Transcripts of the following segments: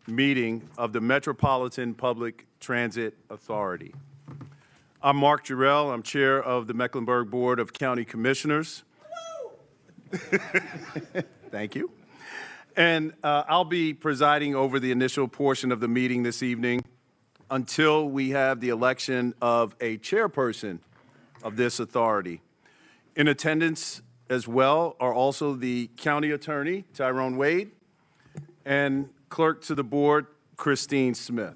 Meeting of the Metropolitan Public Transit Authority. I'm Mark Jarrell. I'm chair of the Mecklenburg Board of County Commissioners. Thank you. And I'll be presiding over the initial portion of the meeting this evening until we have the election of a chairperson of this authority. In attendance as well are also the county attorney, Tyrone Wade, and clerk to the board, Christine Smith.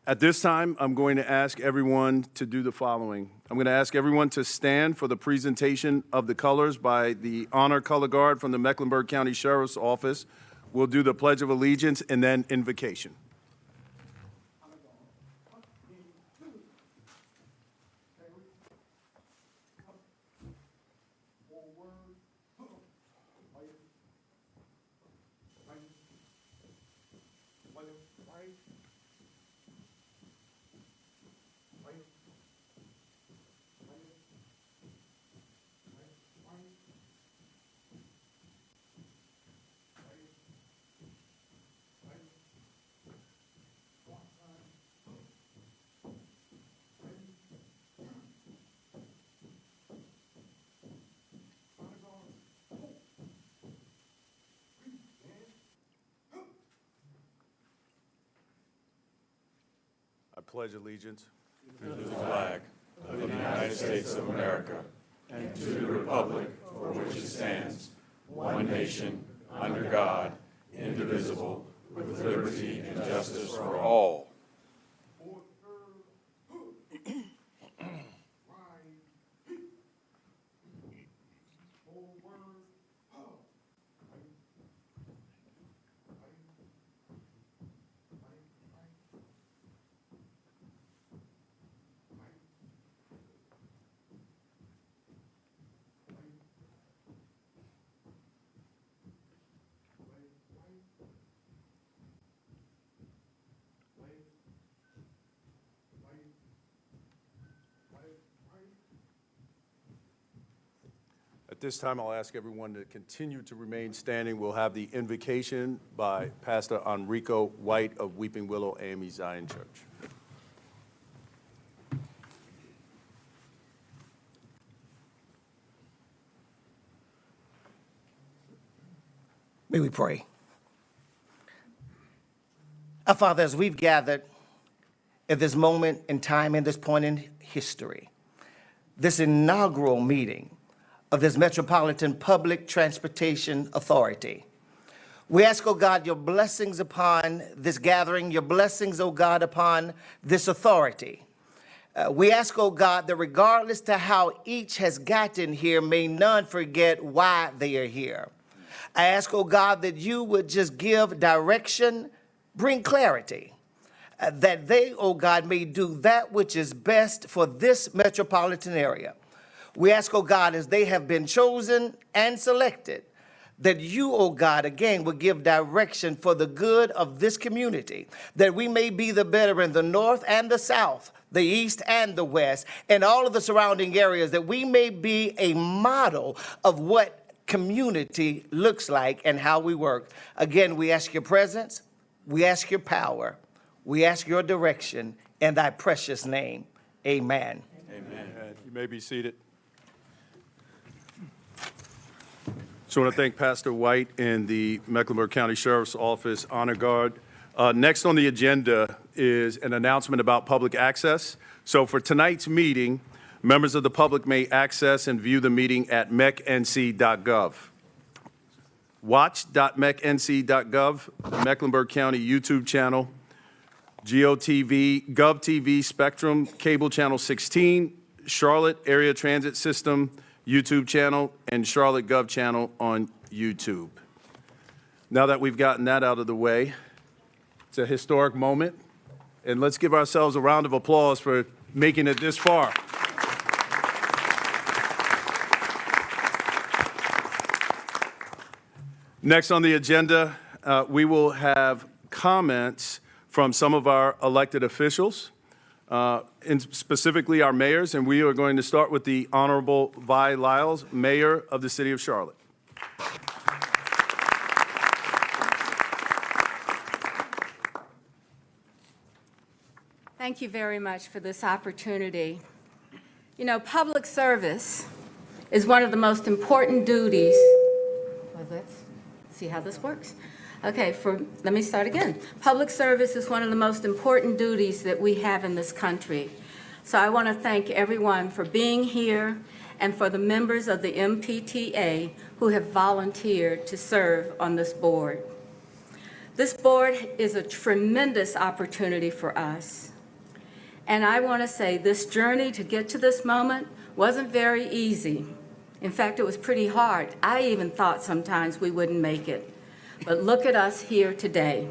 At this time, I'm going to ask everyone to do the following. I'm going to ask everyone to stand for the presentation of the colors by the Honor Color Guard from the Mecklenburg County Sheriff's Office. We'll do the Pledge of Allegiance and then invocation. I pledge allegiance to the flag of the United States of America and to the republic for which it stands, one nation, under God, indivisible, with liberty and justice for all. This time, I'll ask everyone to continue to remain standing. We'll have the invocation by Pastor Enrico White of Weeping Willow AME Zion Church. May we pray. Our Father, as we've gathered at this moment in time, in this point in history, this inaugural meeting of this Metropolitan Public Transportation Authority, we ask, oh God, your blessings upon this gathering, your blessings, oh God, upon this authority. We ask, oh God, that regardless to how each has gotten here, may none forget why they are here. I ask, oh God, that you would just give direction, bring clarity, that they, oh God, may do that which is best for this metropolitan area. We ask, oh God, as they have been chosen and selected, that you, oh God, again, would give direction for the good of this community, that we may be the better in the north and the south, the east and the west, and all of the surrounding areas, that we may be a model of what community looks like and how we work. Again, we ask your presence, we ask your power, we ask your direction in thy precious name. Amen. Amen. You may be seated. So I want to thank Pastor White and the Mecklenburg County Sheriff's Office Honor Guard. Next on the agenda is an announcement about public access. So for tonight's meeting, members of the public may access and view the meeting at mecnc.gov. Watch.mecnc.gov, Mecklenburg County YouTube channel, GOTV, GovTV Spectrum, Cable Channel 16, Charlotte Area Transit System YouTube channel, and Charlotte Gov channel on YouTube. Now that we've gotten that out of the way, it's a historic moment, and let's give ourselves a round of applause for making it this far. Next on the agenda, we will have comments from some of our elected officials, and specifically our mayors, and we are going to start with the Honorable Vi Lyles, Mayor of the City of Charlotte. Thank you very much for this opportunity. You know, public service is one of the most important duties. Well, let's see how this works. Okay, let me start again. Public service is one of the most important duties that we have in this country. So I want to thank everyone for being here and for the members of the MPTA who have volunteered to serve on this board. This board is a tremendous opportunity for us. And I want to say this journey to get to this moment wasn't very easy. In fact, it was pretty hard. I even thought sometimes we wouldn't make it. But look at us here today.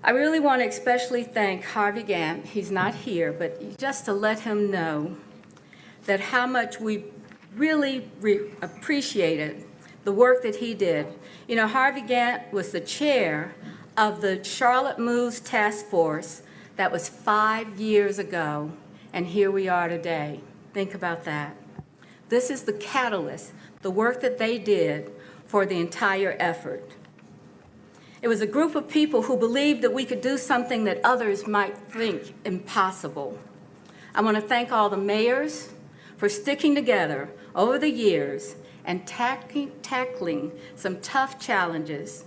I really want to especially thank Harvey Gantt. He's not here, but just to let him know that how much we really appreciated the work that he did. You know, Harvey Gantt was the chair of the Charlotte Moves Task Force. That was 5 years ago, and here we are today. Think about that. This is the catalyst, the work that they did for the entire effort. It was a group of people who believed that we could do something that others might think impossible. I want to thank all the mayors for sticking together over the years and tackling some tough challenges.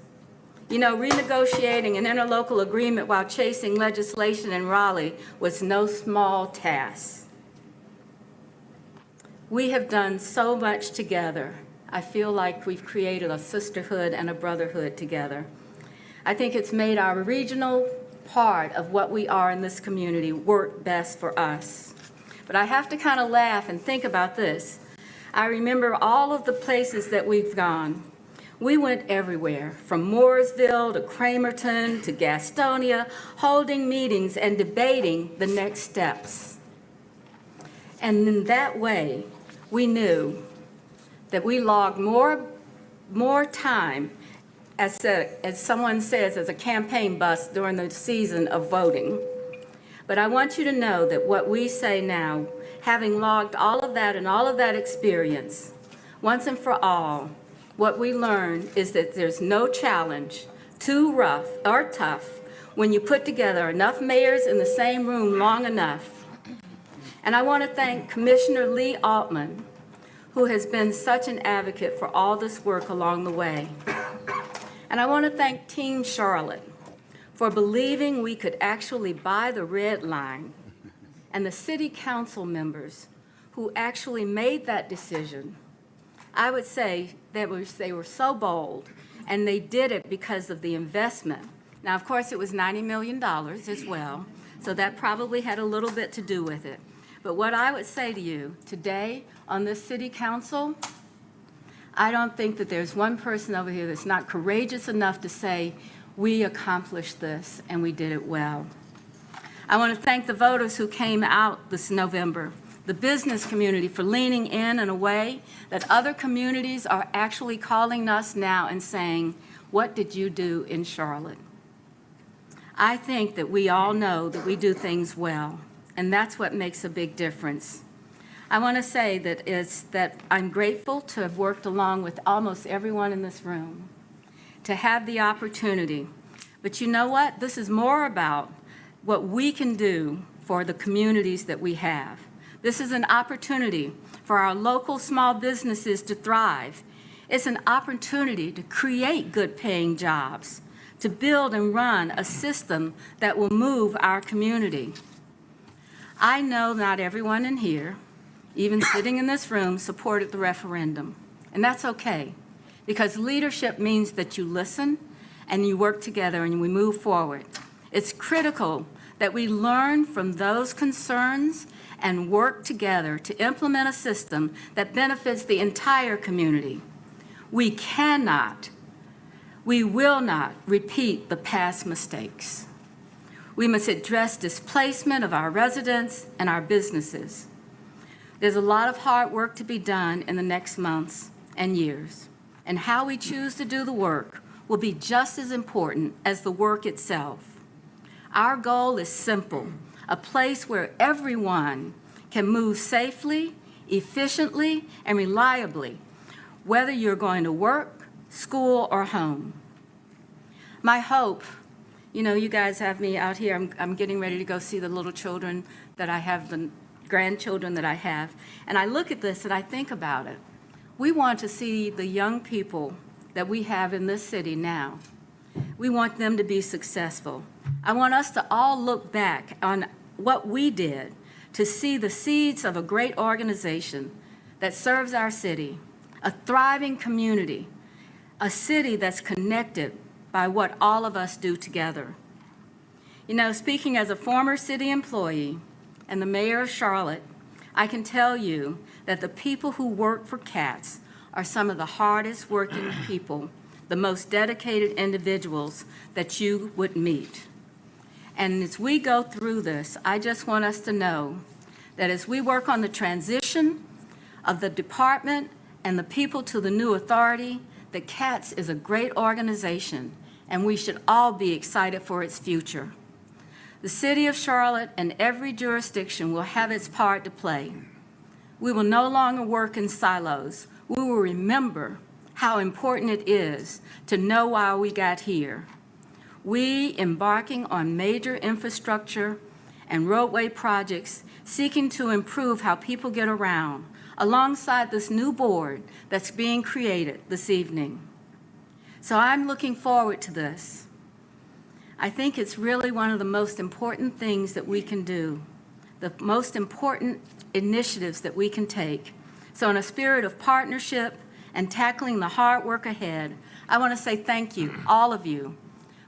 You know, renegotiating an interlocal agreement while chasing legislation in Raleigh was no small task. We have done so much together. I feel like we've created a sisterhood and a brotherhood together. I think it's made our regional part of what we are in this community work best for us. But I have to kind of laugh and think about this. I remember all of the places that we've gone. We went everywhere, from Mooresville to Cramerton to Gastonia, holding meetings and debating the next steps. And in that way, we knew that we logged more time, as someone says, as a campaign bus during the season of voting. But I want you to know that what we say now Having logged all of that and all of that experience, once and for all, what we learned is that there's no challenge too rough or tough when you put together enough mayors in the same room long enough. And I want to thank Commissioner Lee Altman, who has been such an advocate for all this work along the way. And I want to thank Team Charlotte for believing we could actually buy the red line, and the city council members who actually made that decision. I would say that they were so bold, and they did it because of the investment. Now, of course, it was $90 million as well, so that probably had a little bit to do with it. But what I would say to you today on this city council, I don't think that there's one person over here that's not courageous enough to say, we accomplished this and we did it well. I want to thank the voters who came out this November, the business community for leaning in a way that other communities are actually calling us now and saying, what did you do in Charlotte? I think that we all know that we do things well, and that's what makes a big difference. I want to say that I'm grateful to have worked along with almost everyone in this room, to have the opportunity. But you know what? This is more about what we can do for the communities that we have. This is an opportunity for our local small businesses to thrive. It's an opportunity to create good-paying jobs, to build and run a system that will move our community. I know not everyone in here, even sitting in this room, supported the referendum, and that's okay, because leadership means that you listen and you work together and we move forward. It's critical that we learn from those concerns and work together to implement a system that benefits the entire community. We cannot, we will not repeat the past mistakes. We must address displacement of our residents and our businesses. There's a lot of hard work to be done in the next months and years, and how we choose to do the work will be just as important as the work itself. Our goal is simple, a place where everyone can move safely, efficiently, and reliably, whether you're going to work, school, or home. My hope, you know, you guys have me out here, I'm getting ready to go see the little children that I have, the grandchildren that I have, and I look at this and I think about it. We want to see the young people that we have in this city now. We want them to be successful. I want us to all look back on what we did to see the seeds of a great organization that serves our city, a thriving community, a city that's connected by what all of us do together. You know, speaking as a former city employee and the mayor of Charlotte, I can tell you that the people who work for CATS are some of the hardest working people, the most dedicated individuals that you would meet. And as we go through this, I just want us to know that as we work on the transition of the department and the people to the new authority, that CATS is a great organization, and we should all be excited for its future. The city of Charlotte and every jurisdiction will have its part to play. We will no longer work in silos. We will remember how important it is to know why we got here. We embarking on major infrastructure and roadway projects seeking to improve how people get around alongside this new board that's being created this evening. So I'm looking forward to this. I think it's really one of the most important things that we can do, the most important initiatives that we can take. So in a spirit of partnership and tackling the hard work ahead, I want to say thank you, all of you,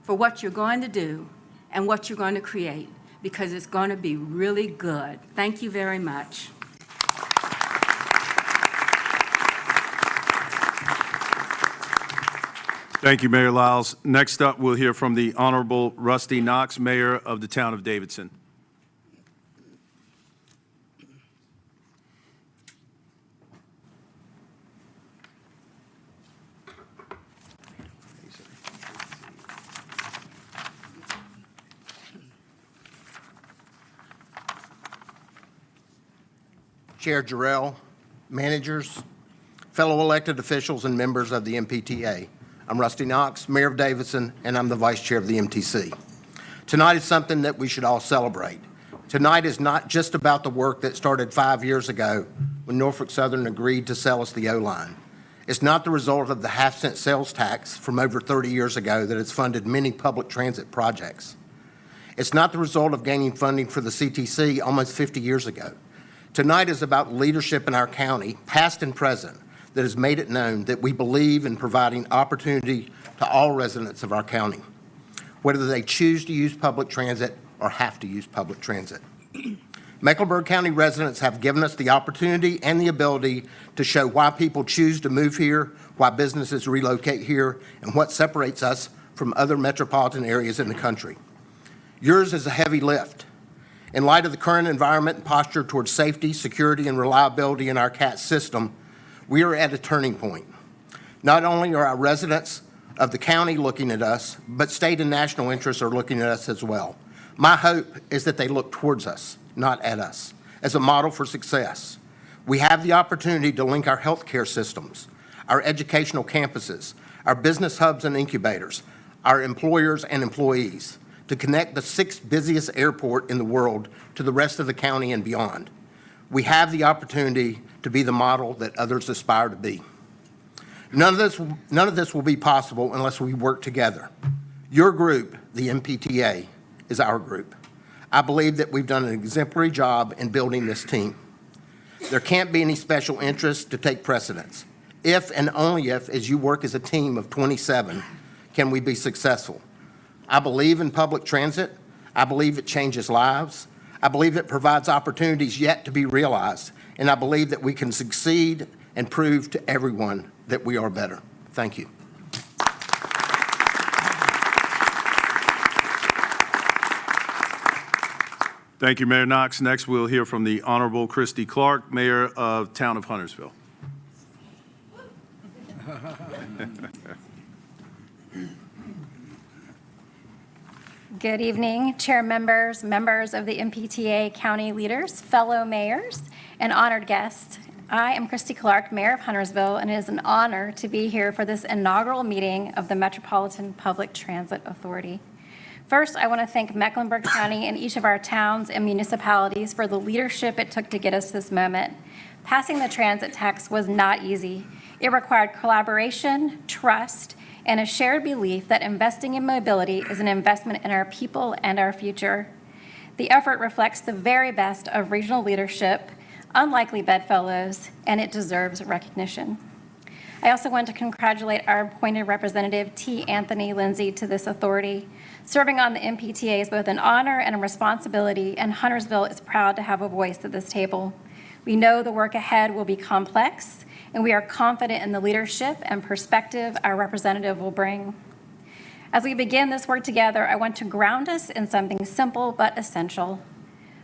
for what you're going to do and what you're going to create, because it's going to be really good. Thank you very much. Thank you, Mayor Lyles. Next up, we'll hear from the Honorable Rusty Knox, Mayor of the town of Davidson. Chair Jarrell, managers, fellow elected officials, and members of the MPTA. I'm Rusty Knox, Mayor of Davidson, and I'm the Vice Chair of the MTC. Tonight is something that we should all celebrate. Tonight is not just about the work that started 5 years ago when Norfolk Southern agreed to sell us the O-line. It's not the result of the half-cent sales tax from over 30 years ago that has funded many public transit projects. It's not the result of gaining funding for the CTC almost 50 years ago. Tonight is about leadership in our county, past and present, that has made it known that we believe in providing opportunity to all residents of our county, whether they choose to use public transit or have to use public transit. Mecklenburg County residents have given us the opportunity and the ability to show why people choose to move here, why businesses relocate here, and what separates us from other metropolitan areas in the country. Yours is a heavy lift. In light of the current environment and posture towards safety, security, and reliability in our CAT system, we are at a turning point. Not only are our residents of the county looking at us, but state and national interests are looking at us as well. My hope is that they look towards us, not at us, as a model for success. We have the opportunity to link our healthcare systems, our educational campuses, our business hubs and incubators, our employers and employees, to connect the 6th busiest airport in the world to the rest of the county and beyond. We have the opportunity to be the model that others aspire to be. None of this will be possible unless we work together. Your group, the MPTA, is our group. I believe that we've done an exemplary job in building this team. There can't be any special interest to take precedence. If and only if, as you work as a team of 27, can we be successful. I believe in public transit. I believe it changes lives. I believe it provides opportunities yet to be realized. And I believe that we can succeed and prove to everyone that we are better. Thank you. Thank you, Mayor Knox. Next, we'll hear from the Honorable Christy Clark, Mayor of Town of Huntersville. Good evening, chair members, members of the MPTA county leaders, fellow mayors, and honored guests. I am Christy Clark, Mayor of Huntersville, and it is an honor to be here for this inaugural meeting of the Metropolitan Public Transit Authority. First, I want to thank Mecklenburg County and each of our towns and municipalities for the leadership it took to get us this moment. Passing the transit tax was not easy. It required collaboration, trust, and a shared belief that investing in mobility is an investment in our people and our future. The effort reflects the very best of regional leadership, unlikely bedfellows, and it deserves recognition. I also want to congratulate our appointed representative, T. Anthony Lindsay, to this authority. Serving on the MPTA is both an honor and a responsibility, and Huntersville is proud to have a voice at this table. We know the work ahead will be complex, and we are confident in the leadership and perspective our representative will bring. As we begin this work together, I want to ground us in something simple but essential.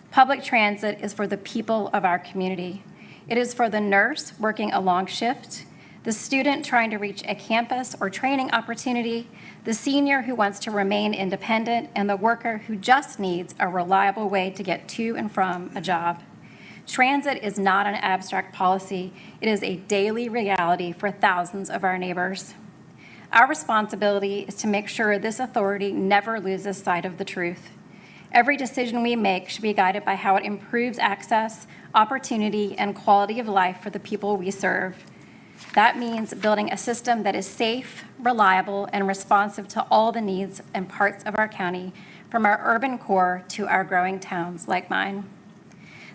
Public transit is for the people of our community. It is for the nurse working a long shift, the student trying to reach a campus or training opportunity, the senior who wants to remain independent, and the worker who just needs a reliable way to get to and from a job. Transit is not an abstract policy. It is a daily reality for thousands of our neighbors. Our responsibility is to make sure this authority never loses sight of the truth. Every decision we make should be guided by how it improves access, opportunity, and quality of life for the people we serve. That means building a system that is safe, reliable, and responsive to all the needs and parts of our county, from our urban core to our growing towns like mine.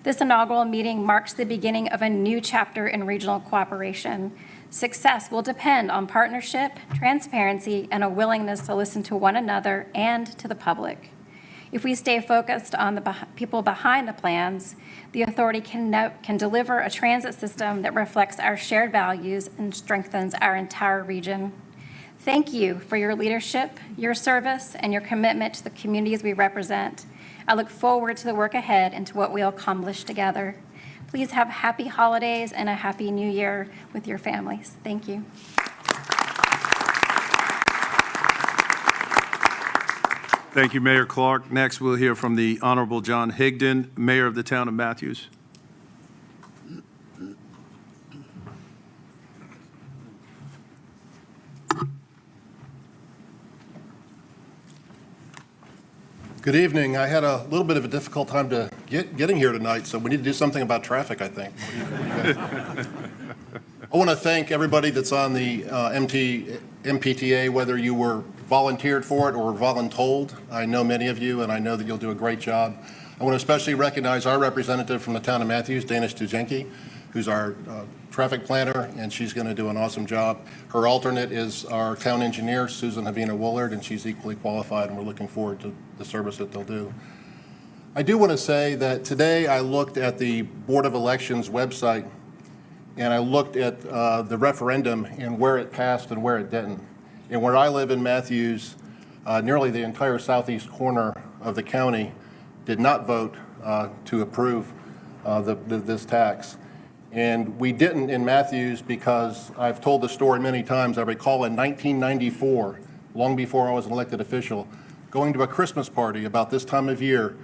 This inaugural meeting marks the beginning of a new chapter in regional cooperation. Success will depend on partnership, transparency, and a willingness to listen to one another and to the public. If we stay focused on the people behind the plans, the authority can deliver a transit system that reflects our shared values and strengthens our entire region. Thank you for your leadership, your service, and your commitment to the communities we represent. I look forward to the work ahead and to what we'll accomplish together. Please have happy holidays and a happy new year with your families. Thank you. Thank you, Mayor Clark. Next, we'll hear from the Honorable John Higdon, Mayor of the Town of Matthews. Good evening. I had a little bit of a difficult time getting here tonight, so we need to do something about traffic, I think. I want to thank everybody that's on the MPTA, whether you were volunteered for it or voluntold. I know many of you, and I know that you'll do a great job. I want to especially recognize our representative from the town of Matthews, Dana Stuzenki, who's our traffic planner, and she's going to do an awesome job. Her alternate is our town engineer, Susan Havina Woolard, and she's equally qualified, and we're looking forward to the service that they'll do. I do want to say that today I looked at the Board of Elections website, and I looked at the referendum and where it passed and where it didn't. And where I live in Matthews, nearly the entire southeast corner of the county did not vote to approve this tax. And we didn't in Matthews because I've told the story many times. I recall in 1994, long before I was an elected official, going to a Christmas party about this time of year,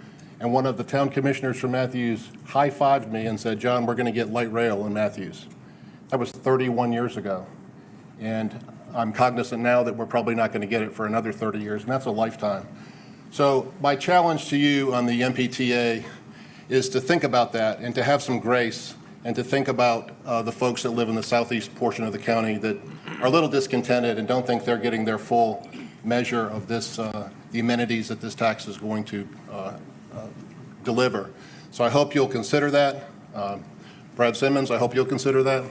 and one of the town commissioners from Matthews high-fived me and said, "John, we're going to get light rail in Matthews." That was 31 years ago. And I'm cognizant now that we're probably not going to get it for another 30 years, and that's a lifetime. So my challenge to you on the MPTA is to think about that and to have some grace and to think about the folks that live in the southeast portion of the county that are a little discontented and don't think they're getting their full measure of this, the amenities that this tax is going to deliver. So I hope you'll consider that. Brad Simmons, I hope you'll consider that.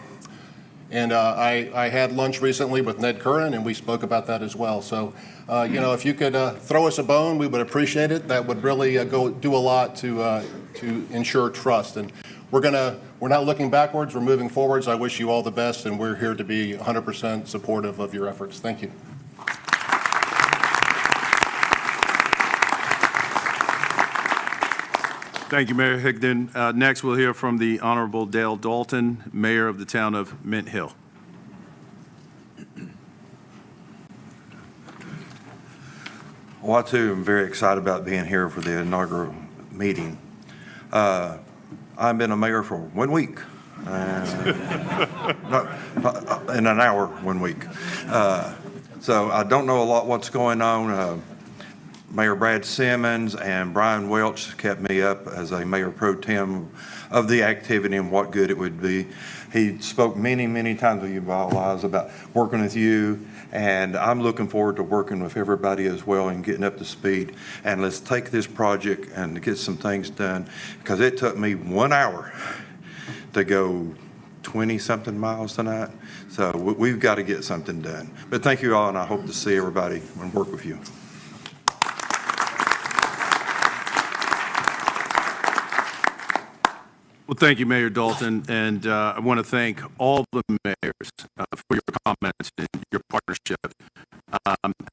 And I had lunch recently with Ned Curran, and we spoke about that as well. So, you know, if you could throw us a bone, we would appreciate it. That would really do a lot to ensure trust. And we're not looking backwards, we're moving forwards. I wish you all the best, and we're here to be 100% supportive of your efforts. Thank you. Thank you, Mayor Higdon. Next, we'll hear from the Honorable Dale Dalton, Mayor of the town of Mint Hill. Well, I too am very excited about being here for the inaugural meeting. I've been a mayor for 1 week, not in an hour 1 week. So I don't know a lot what's going on. Mayor Brad Simmons and Brian Welch kept me up as a mayor pro tem of the activity and what good it would be. He spoke many, many times with you, Liza, about working with you, and I'm looking forward to working with everybody as well and getting up to speed. And let's take this project and get some things done, because it took me 1 hour to go 20-something miles tonight. So we've got to get something done. But thank you all, and I hope to see everybody and work with you. Well, thank you, Mayor Dalton, and I want to thank all the mayors for your comments and your partnership.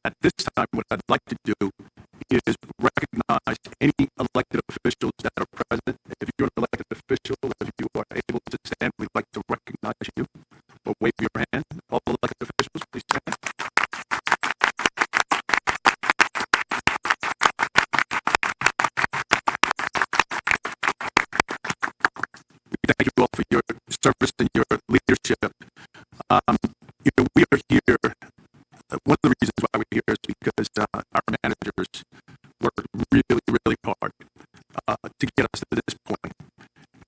At this time, what I'd like to do is recognize any elected officials that are present. If you're an elected official, if you are able to stand, we'd like to recognize you or wave your hand. All elected officials, please stand. Thank you all for your service and your leadership. You know, we are here. One of the reasons why we're here is because our managers worked really, really hard to get us to this point.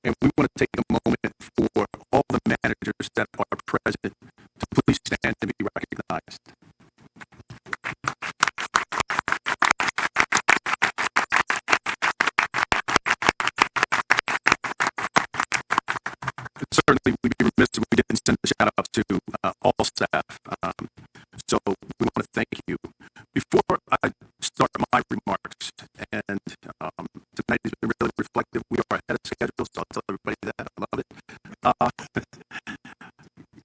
And we want to take a moment for all the managers that are present to please stand and be recognized. Certainly, we'd be remiss if we didn't send a shout out to all staff. So we want to thank you. Before I start my remarks, and tonight has been really reflective. We are ahead of schedule, so I'll tell everybody that. I love it.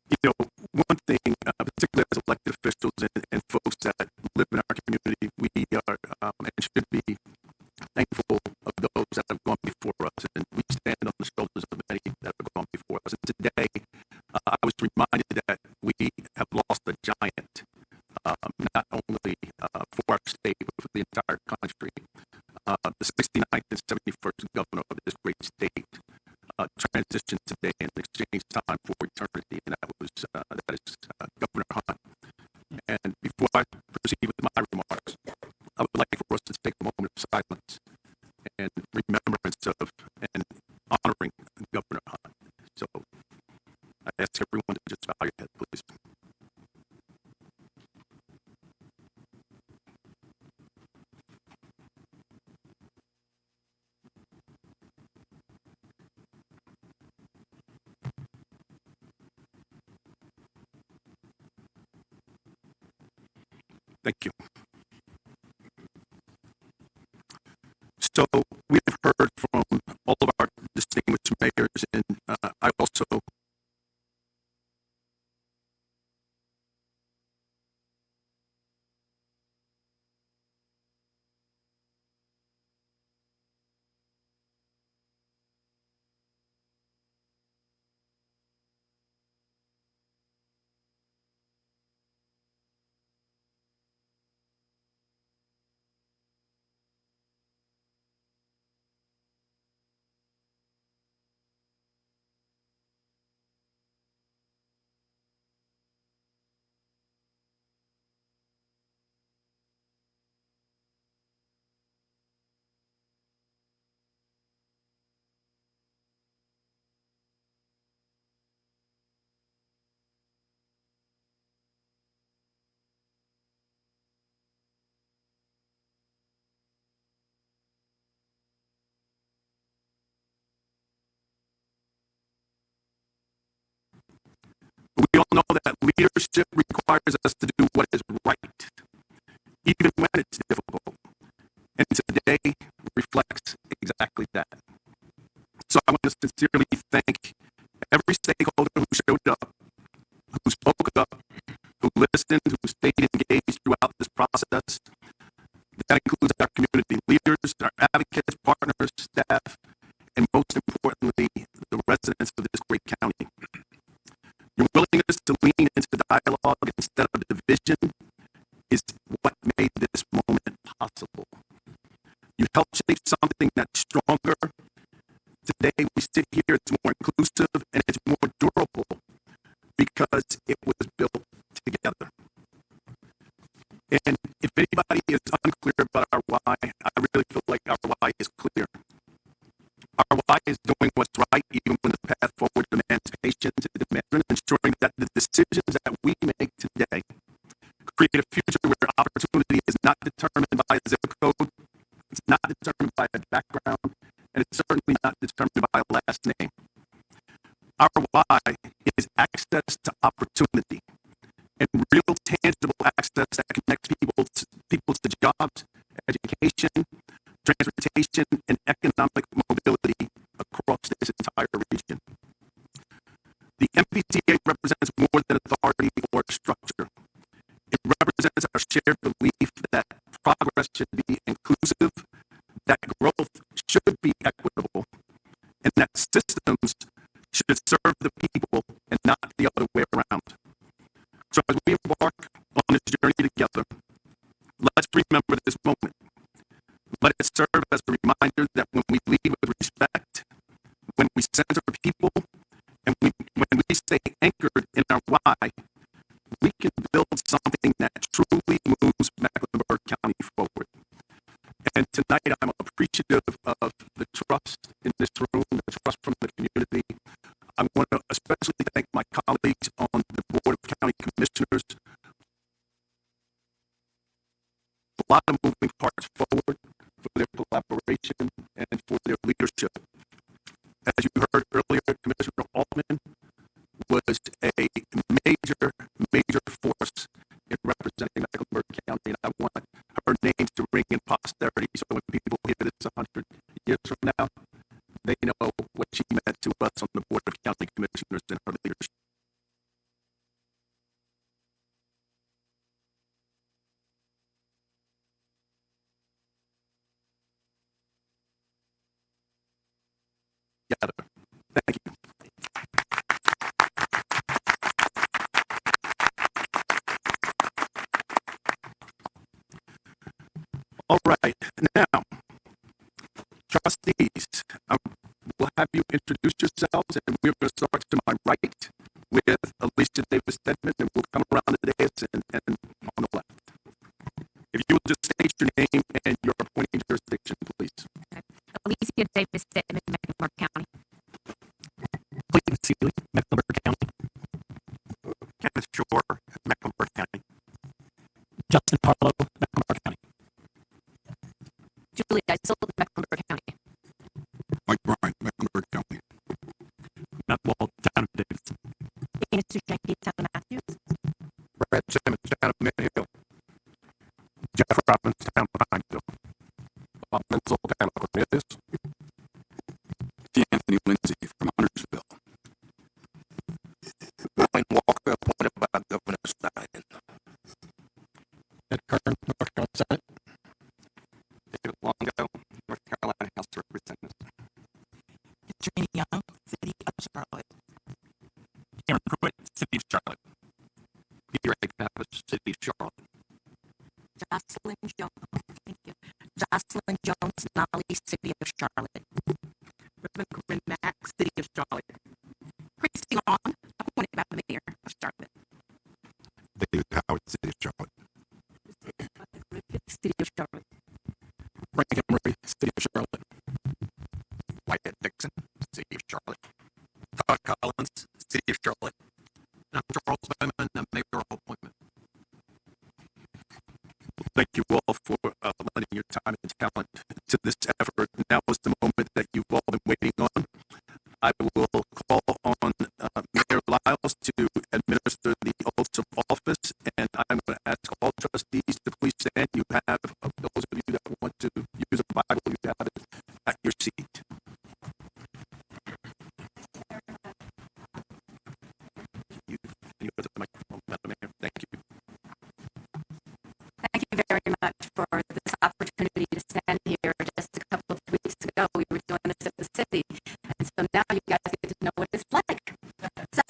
You know, one thing, particularly as elected officials and folks that live in our community, we are and should be thankful of those that have gone before us, and we stand on the shoulders of many that have gone before us. And today, I was reminded that we have lost a giant, not only for our state, but for the entire country. The 69th and 71st governor of this great state transitioned today and exchanged time for eternity, and that is Governor Hunt. And before I proceed with my remarks, I would like for us to take a moment of silence Just bow your head, please. Thank you. So we have heard from all of our distinguished mayors, and I also we all know that leadership requires us to do what is right, even when it's difficult. And today reflects exactly that. So I want to sincerely thank every stakeholder who showed up, who spoke up, who listened, who stayed engaged throughout this process. That includes our community leaders, our advocates, partners, staff, and most importantly, the residents of this great county. Your willingness to lean into dialogue instead of division is what made this moment possible. You helped shape something that's stronger. Today we sit here, it's more inclusive and it's more durable because it was built together. And if anybody is unclear about our why, I really feel like our why is clear. Our why is doing what's right, even when the path forward demands patience and ensuring that the decisions that we make today create a future where opportunity is not determined by a zip code, it's not determined by a background, and it's certainly not determined by a last name. Our why is access to opportunity and real tangible access that connects people to jobs, education, transportation, and economic mobility across this entire region. The MPTA represents more than authority or structure. It represents our shared belief that progress should be inclusive, that growth should be equitable, and that systems should serve the people and not the other way around. So as we embark on this journey together, let's remember this moment. Let it serve as a reminder that when we lead with respect, when we center people, and when we stay anchored in our why, we can build something that truly moves Mecklenburg County forward. And tonight I'm appreciative of the trust in this room, the trust from the community. I want to especially thank my colleagues on the Board of County Commissioners. A lot of moving parts forward for their collaboration and for their leadership. As you heard earlier, Commissioner Altman was a major force in representing Mecklenburg County, and I want her name to ring in posterity so when people hear this 100 years from now, they know what she meant to us on the Board of County Commissioners and her leadership. Together. Thank you. All right, now, trustees, we'll have you introduce yourselves, and we're going to start to my right with Alicia Davis Stedman, and we'll come around the dais and on the left. If you will just state your name and your appointing jurisdiction, please. Alicia Davis Stedman, Mecklenburg County. Clayton Seeley, Mecklenburg County. Kenneth Shore, Mecklenburg County. Justin Harlow, Mecklenburg County. Julie Eisel, Mecklenburg County. Mike Bryant, Mecklenburg County. Matt Wall, Town of Davidson. Dana Sujanki, Town of Matthews. Brad Simmons, Town of Mint Hill. Jeff Robbins, Town of Pineville. Bob Menzel, Town of Cornelius. Anthony Lindsay from Huntersville. Wayne Walker, appointed by Governor Stein. Ed Kern, North Carolina Senate. David Longo, North Carolina House of Representatives. Katrina Young, City of Charlotte. Karen Pruitt, City of Charlotte. Peter A. Pappas, City of Charlotte. Jocelyn Jones, thank you. Jocelyn Jones, Nolly, City of Charlotte. Rebecca Renmack, City of Charlotte. Christy Long, appointed by the Mayor of Charlotte. David Howard, City of Charlotte. City of Charlotte. Frank Emery, City of Charlotte. Wyatt Dixon, City of Charlotte. Todd Collins, City of Charlotte. And I'm Charles Bowman, a mayoral appointment. Thank you all for lending your time and talent to this effort. Now is the moment that you've all been waiting on. I will call on Mayor Lyles to administer the oaths of office, and I'm going to ask all trustees to please stand. You have, those of you that want to use a Bible, you have it at your seat. You have the microphone, Madam Mayor. Thank you. Thank you very much for this opportunity to stand here. Just a couple of weeks ago, we were doing this at the city, and so now you guys get to know what it's like. So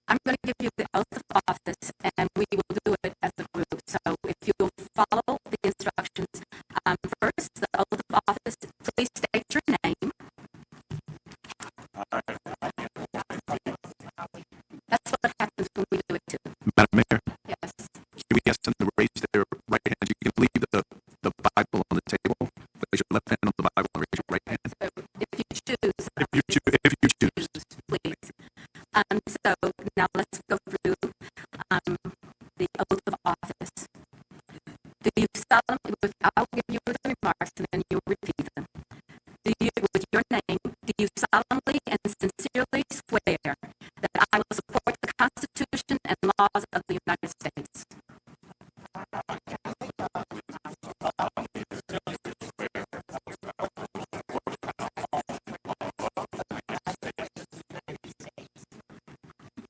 I'm going to give you the oath of office, and we will do it as a group. So if you'll follow the instructions, first, the oath of office, please state your name. That's what happens when we do it too. Madam Mayor, Yes. can we ask them to raise their right hand? You can leave the Bible on the table. Place your left hand on the Bible and raise your right hand. So if you choose. If you choose. Please. So now let's go through the oath of office. Do you solemnly, I'll give you the remarks and then you'll repeat them. Do you, with your name, do you solemnly and sincerely swear that I will support the Constitution and laws of the United States?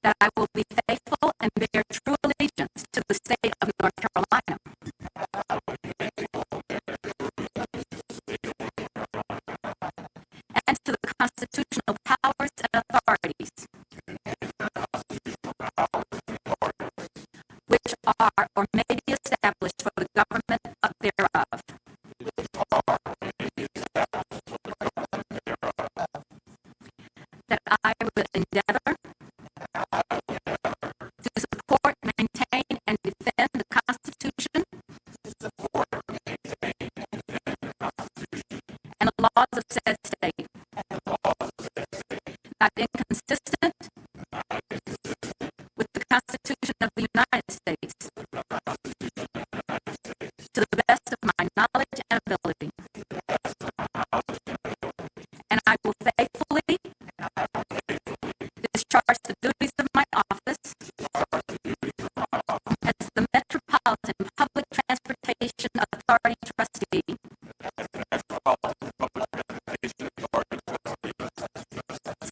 That I will be faithful and bear true allegiance to the state of North Carolina. And to the constitutional powers and authorities which are or may be established for the government of thereof. That I will endeavor to support, maintain, and defend the Constitution and the laws of said state, not inconsistent with the Constitution of the United States, to the best of my knowledge and ability. And I will faithfully discharge the duties of my office as the Metropolitan Public Transportation Authority trustee.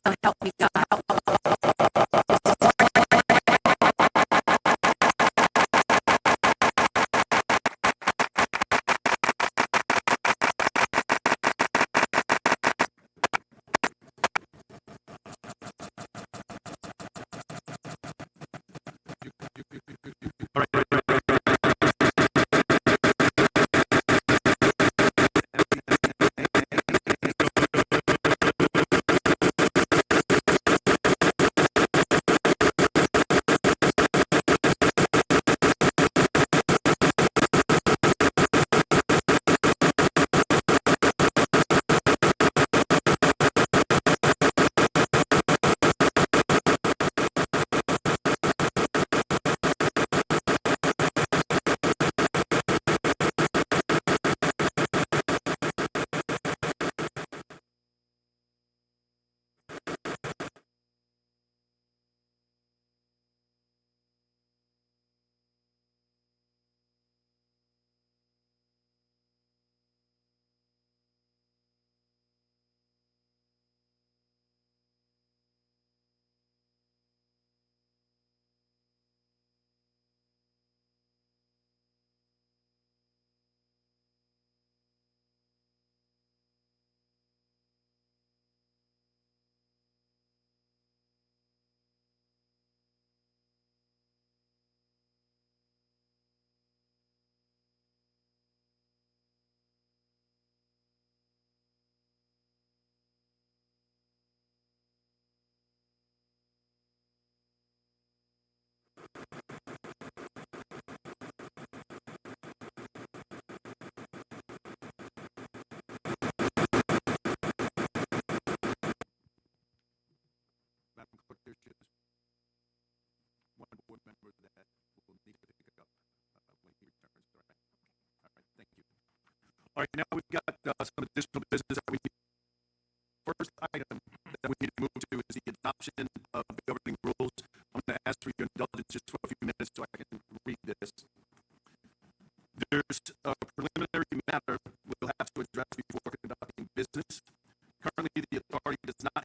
So help me God. Madam Clerk, there's just one board member that will need to pick up when he returns. All right. All right. Thank you. All right. Now we've got some additional business that we need. First item that we need to move to is the adoption of the governing rules. I'm going to ask for your indulgence just for a few minutes so I can read this. There's a preliminary matter we'll have to address before conducting business. Currently, the authority does not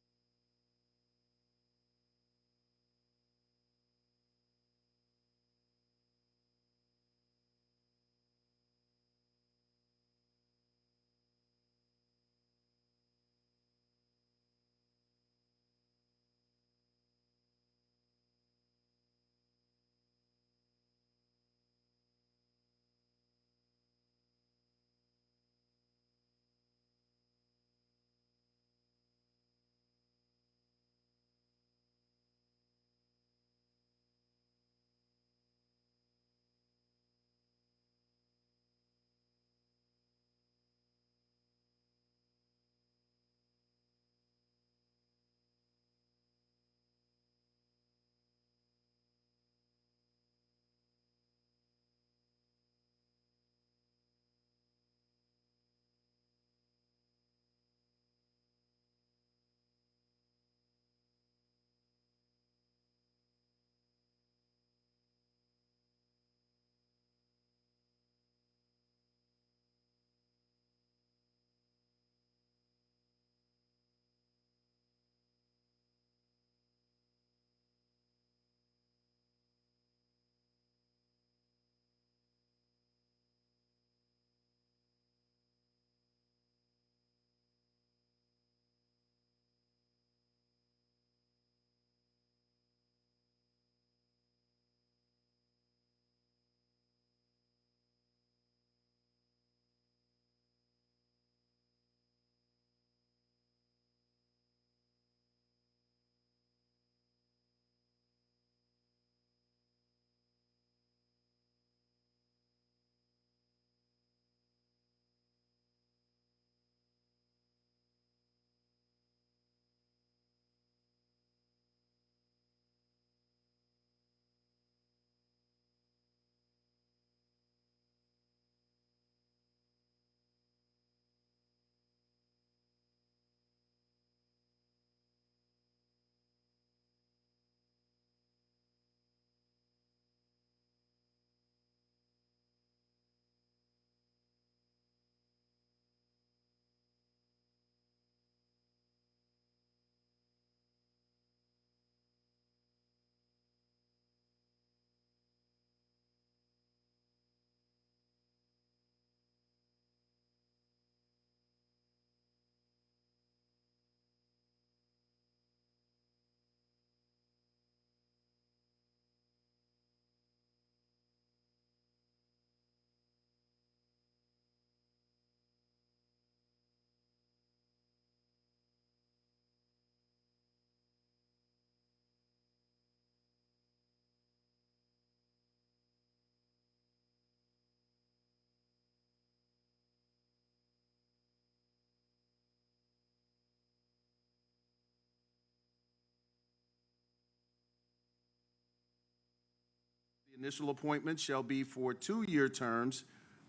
The initial appointments shall be for two-year terms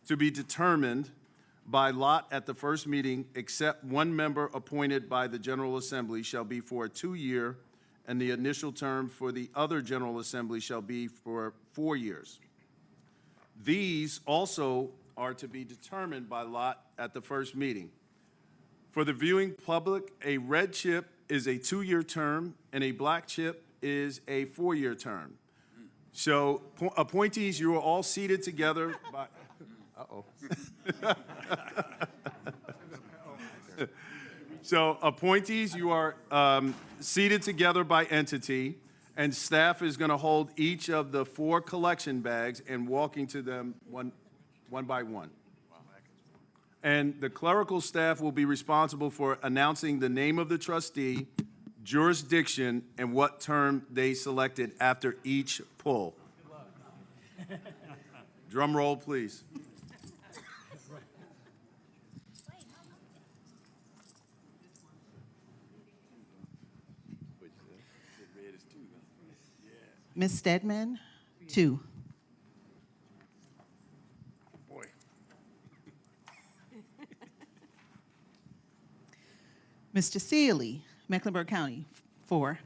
to be determined by lot at the first meeting, except one member appointed by the General Assembly shall be for a 2-year, and the initial term for the other General Assembly shall be for 4 years. These also are to be determined by lot at the first meeting. For the viewing public, a red chip is a 2-year term, and a black chip is a 4-year term. So appointees, you are all seated together by, uh-oh. So appointees, you are seated together by entity, and staff is going to hold each of the 4 collection bags and walking to them one by one. And the clerical staff will be responsible for announcing the name of the trustee, jurisdiction, and what term they selected after each pull. Drum roll, please. Ms. Stedman, 2. Boy. Mr. Sealy, Mecklenburg County, 4.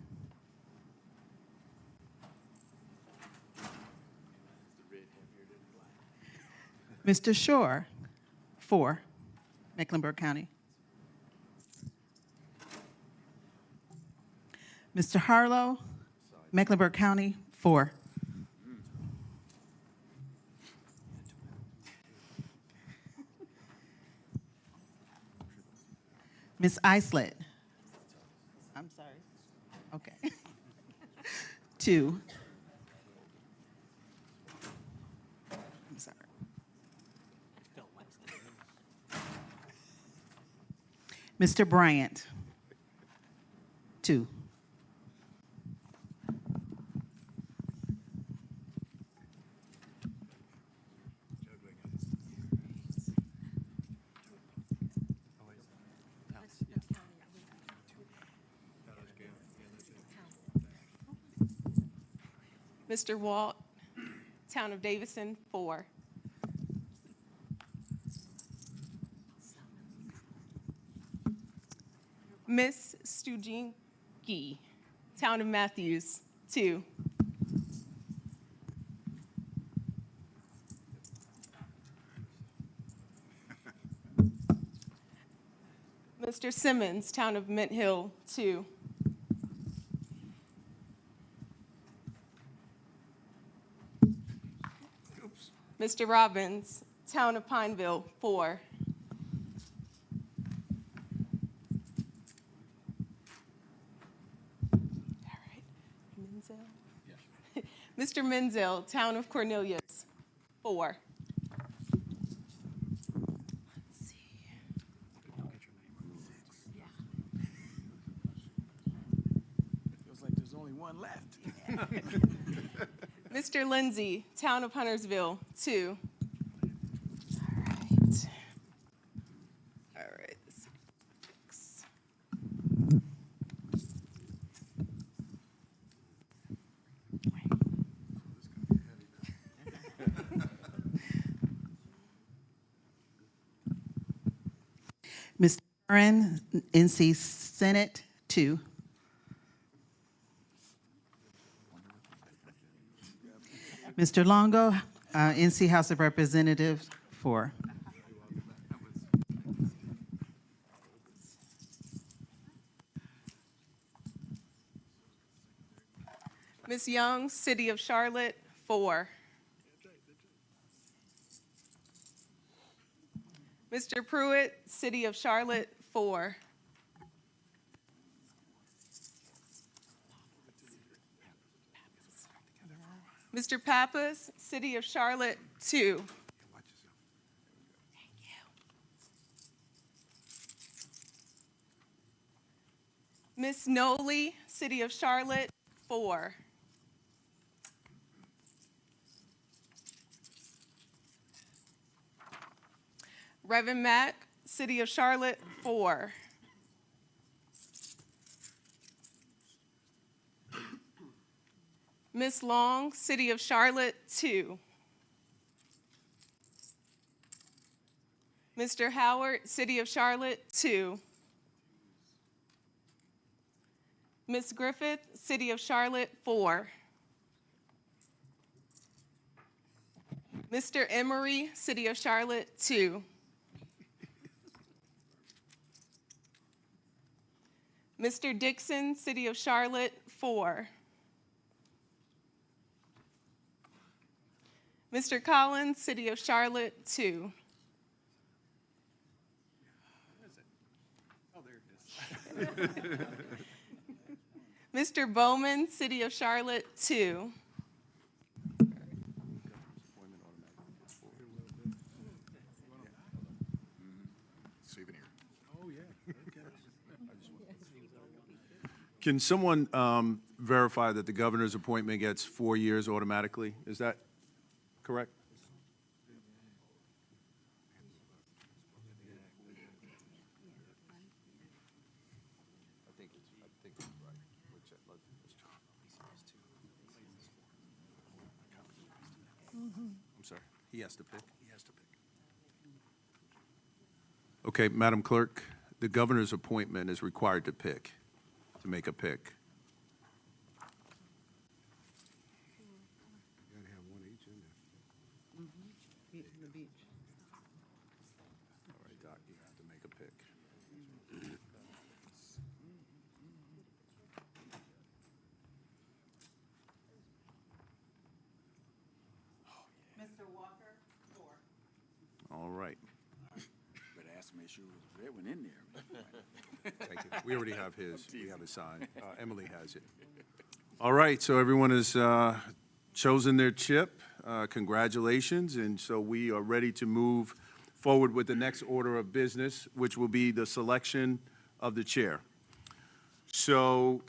Mr. Shore, 4, Mecklenburg County. Mr. Harlow, Mecklenburg County, 4. Ms. Islett. I'm sorry. Okay. 2. I'm sorry. Mr. Bryant, 2. Mr. Walt, Town of Davison, 4. Miss Stujinski, Town of Matthews, 2. Mr. Simmons, Town of Mint Hill, 2. Mr. Robbins, Town of Pineville, 4. All right. Menzel? Yes. Mr. Menzel, Town of Cornelius, 4. Let's see. Feels like there's only one left. Mr. Lindsay, Town of Huntersville, 2. All right. All right. Six. Mr. Curran, NC Senate, 2. Mr. Longo, NC House of Representatives, 4. Ms. Young, City of Charlotte, 4. Mr. Pruitt, City of Charlotte, 4. Mr. Pappas, City of Charlotte, 2. Ms. Noli, City of Charlotte, 4. Reverend Mack, City of Charlotte, 4. Ms. Long, City of Charlotte, 2. Mr. Howard, City of Charlotte, 2. Ms. Griffith, City of Charlotte, 4. Mr. Emery, City of Charlotte, 2. Mr. Dixon, City of Charlotte, 4. Mr. Collins, City of Charlotte, 2. Oh, there it is. Mr. Bowman, City of Charlotte, 2. Souvenir. Oh, yeah. Can someone verify that the governor's appointment gets 4 years automatically? Is that correct? sorry. He has to pick. He has to pick. Okay, Madam Clerk, the governor's appointment is required to pick, to make a pick. All right, Doc, you have to make a pick. Mr. Walker, 4. All right. Better ask him, make sure it was red one in there. Thank you. We already have his. We have his sign. Emily has it. All right, so everyone has chosen their chip. Congratulations. And so we are ready to move forward with the next order of business, which will be the selection of the chair. So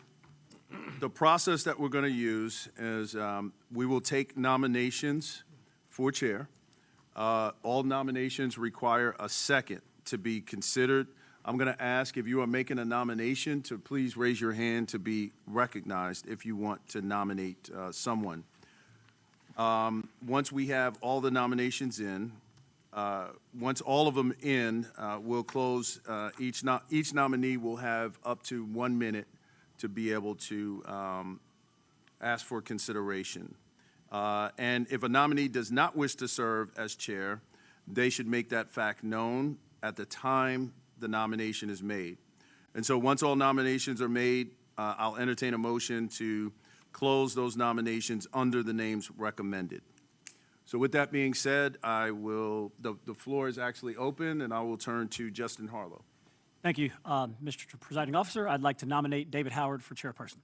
the process that we're going to use is we will take nominations for chair. All nominations require a second to be considered. I'm going to ask if you are making a nomination to please raise your hand to be recognized if you want to nominate someone. Once we have all the nominations in, once all of them in, we'll close. Each nominee will have up to 1 minute to be able to ask for consideration. And if a nominee does not wish to serve as chair, they should make that fact known at the time the nomination is made. And so once all nominations are made, I'll entertain a motion to close those nominations under the names recommended. So with that being said, the floor is actually open, and I will turn to Justin Harlow. Thank you, Mr. Presiding Officer. I'd like to nominate David Howard for chairperson.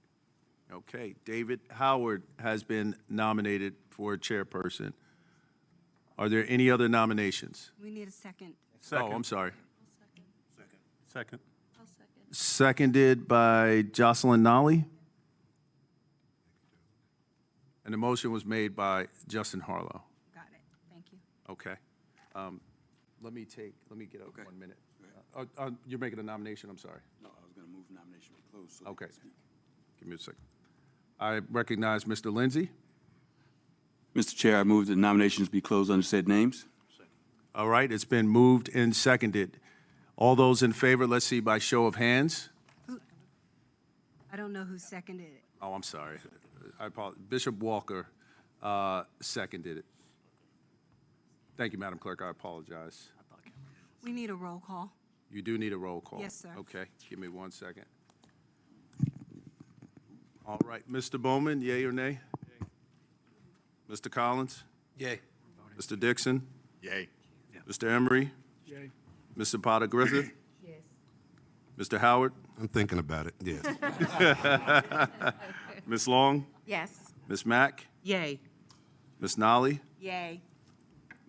Okay, David Howard has been nominated for chairperson. Are there any other nominations? We need a second. Oh, I'm sorry. Second. Seconded by Jocelyn Nolly. And the motion was made by Justin Harlow. Got it. Thank you. Okay. Let me get up 1 minute. You're making a nomination, I'm sorry. No, I was going to move nomination to close. So Okay. Give me a second. I recognize Mr. Lindsay. Mr. Chair, I move that nominations be closed under said names. All right, it's been moved and seconded. All those in favor, let's see by show of hands. I don't know who seconded it. Oh, I'm sorry. I apologize. Bishop Walker seconded it. Thank you, Madam Clerk. I apologize. We need a roll call. You do need a roll call. Yes, sir. Okay, give me 1 second. All right, Mr. Bowman, yea or nay? Yay. Mr. Collins? Yay. Mr. Dixon? Yay. Mr. Emery? Yay. Mr. Potter Griffith? Yes. Mr. Howard? I'm thinking about it, yes. Ms. Long? Yes. Ms. Mack? Yay. Ms. Nolly? Yay.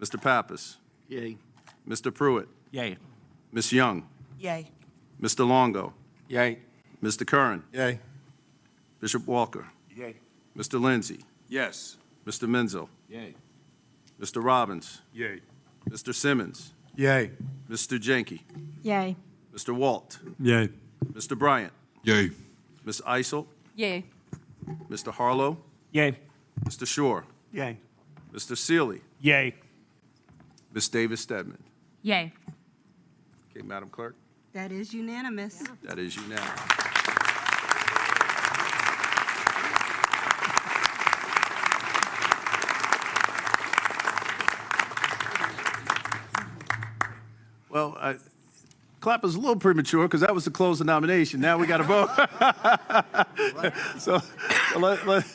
Mr. Pappas? Yay. Mr. Pruitt? Yay. Ms. Young? Yay. Mr. Longo? Yay. Mr. Curran? Yay. Bishop Walker? Yay. Mr. Lindsay? Yes. Mr. Menzel? Yay. Mr. Robbins? Yay. Mr. Simmons? Yay. Mr. Jenke? Yay. Mr. Walt? Yay. Mr. Bryant? Yay. Ms. Isel? Yay. Mr. Harlow? Yay. Mr. Shore? Yay. Mr. Sealy? Yay. Ms. Davis Stedman? Yay. Okay, Madam Clerk, That is unanimous. that is unanimous. Well, clap is a little premature because that was to close the nomination. Now we got to vote. So let's.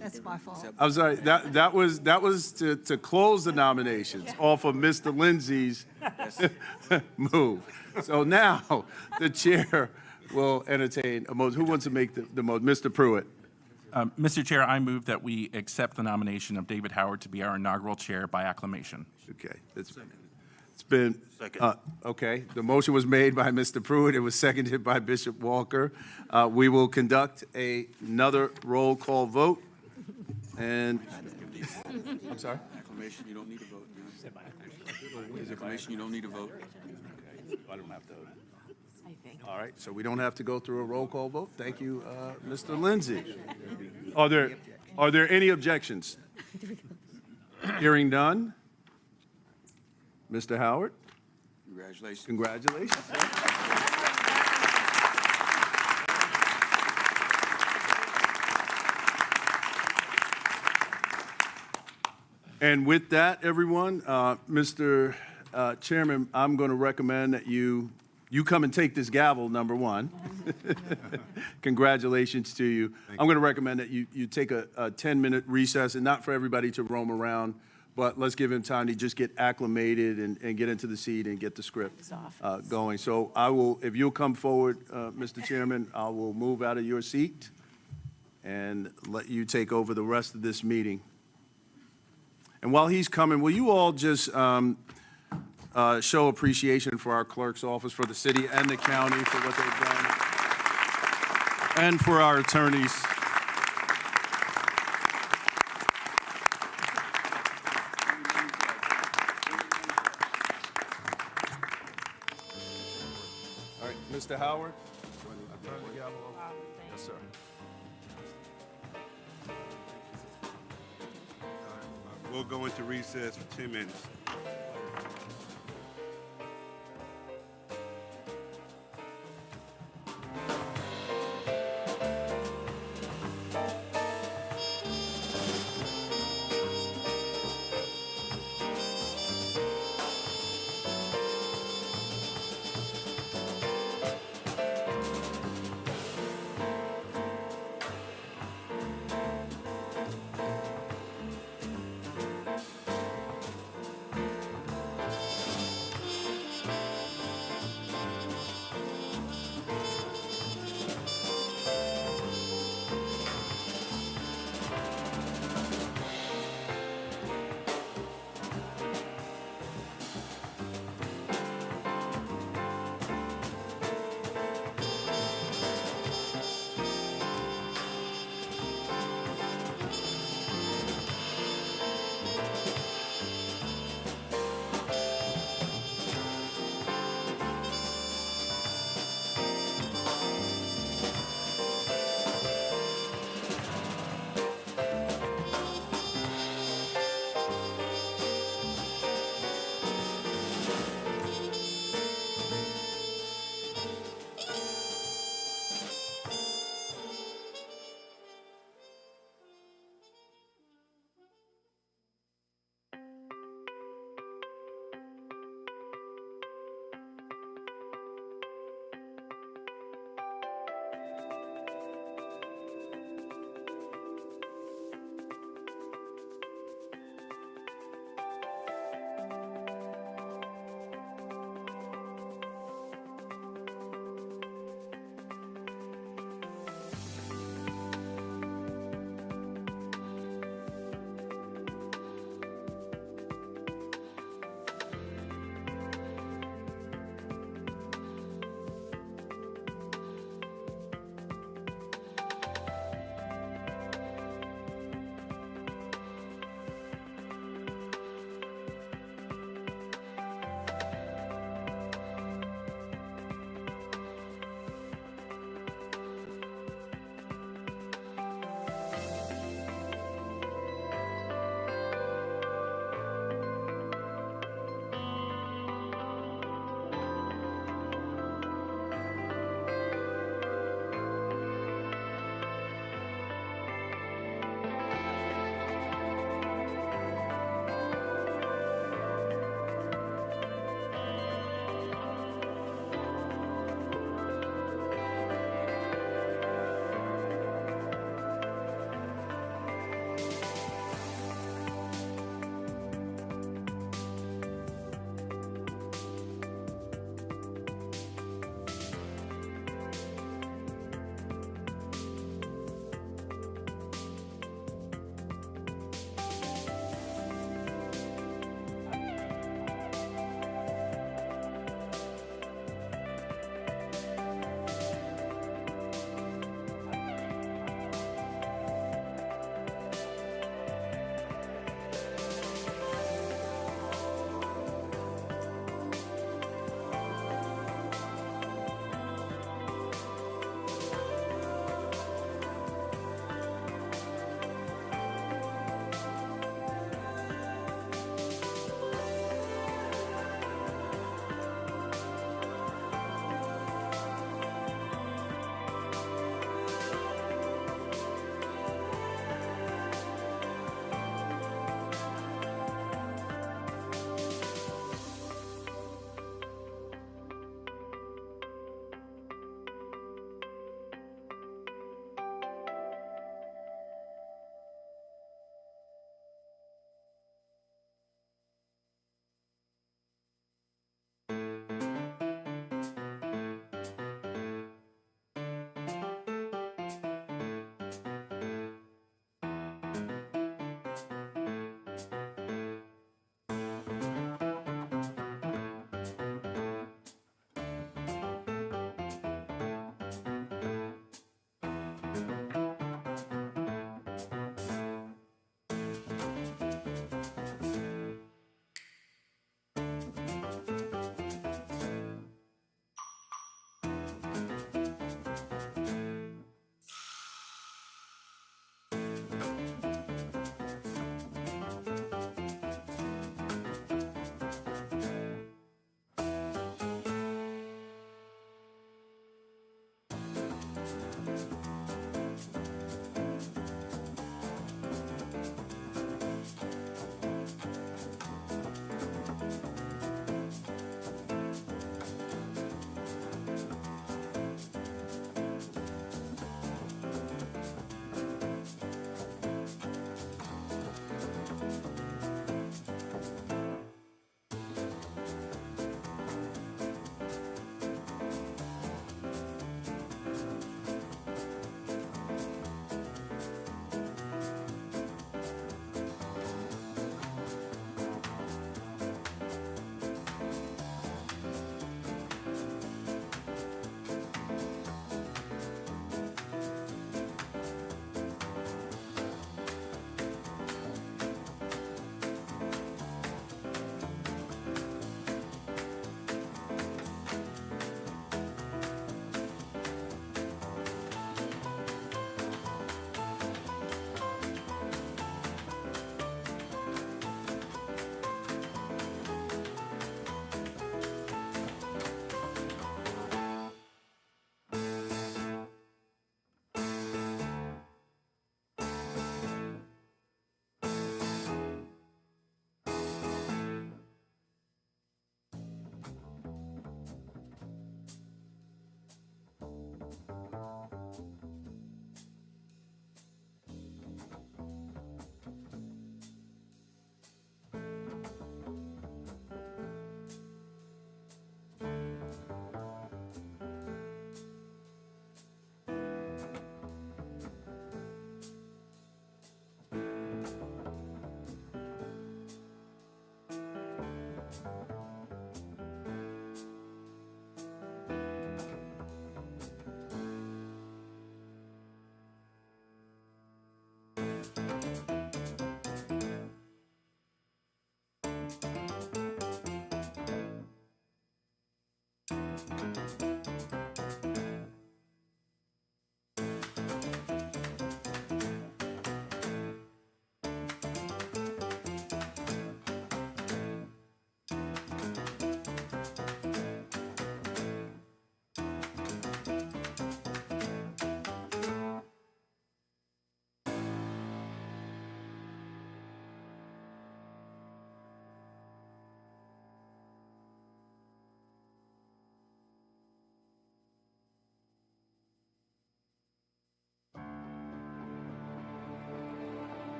That's my fault. I'm sorry. That was to close the nominations off of Mr. Lindsay's move. So now the chair will entertain a motion. Who wants to make the motion? Mr. Pruitt. Mr. Chair, I move that we accept the nomination of David Howard to be our inaugural chair by acclamation. Okay. It's been, okay. The motion was made by Mr. Pruitt. It was seconded by Bishop Walker. We will conduct another roll call vote. And, I'm sorry? Acclamation, you don't need a vote. Acclamation, you don't need a vote. I don't have to. All right, so we don't have to go through a roll call vote. Thank you, Mr. Lindsay. Are there Are there any objections? Hearing none. Mr. Howard? Congratulations. Congratulations. And with that, everyone, Mr. Chairman, I'm going to recommend that you come and take this gavel, number one. Congratulations to you. I'm going to recommend that you take a 10-minute recess, and not for everybody to roam around, but let's give him time to just get acclimated and get into the seat and get the script going. So I will, if you'll come forward, Mr. Chairman, I will move out of your seat and let you take over the rest of this meeting. And while he's coming, will you all just show appreciation for our clerk's office, for the city and the county for what they've done, and for our attorneys. All right, Mr. Howard, I turn the gavel over. Yes, sir. We'll go into recess for 10 minutes.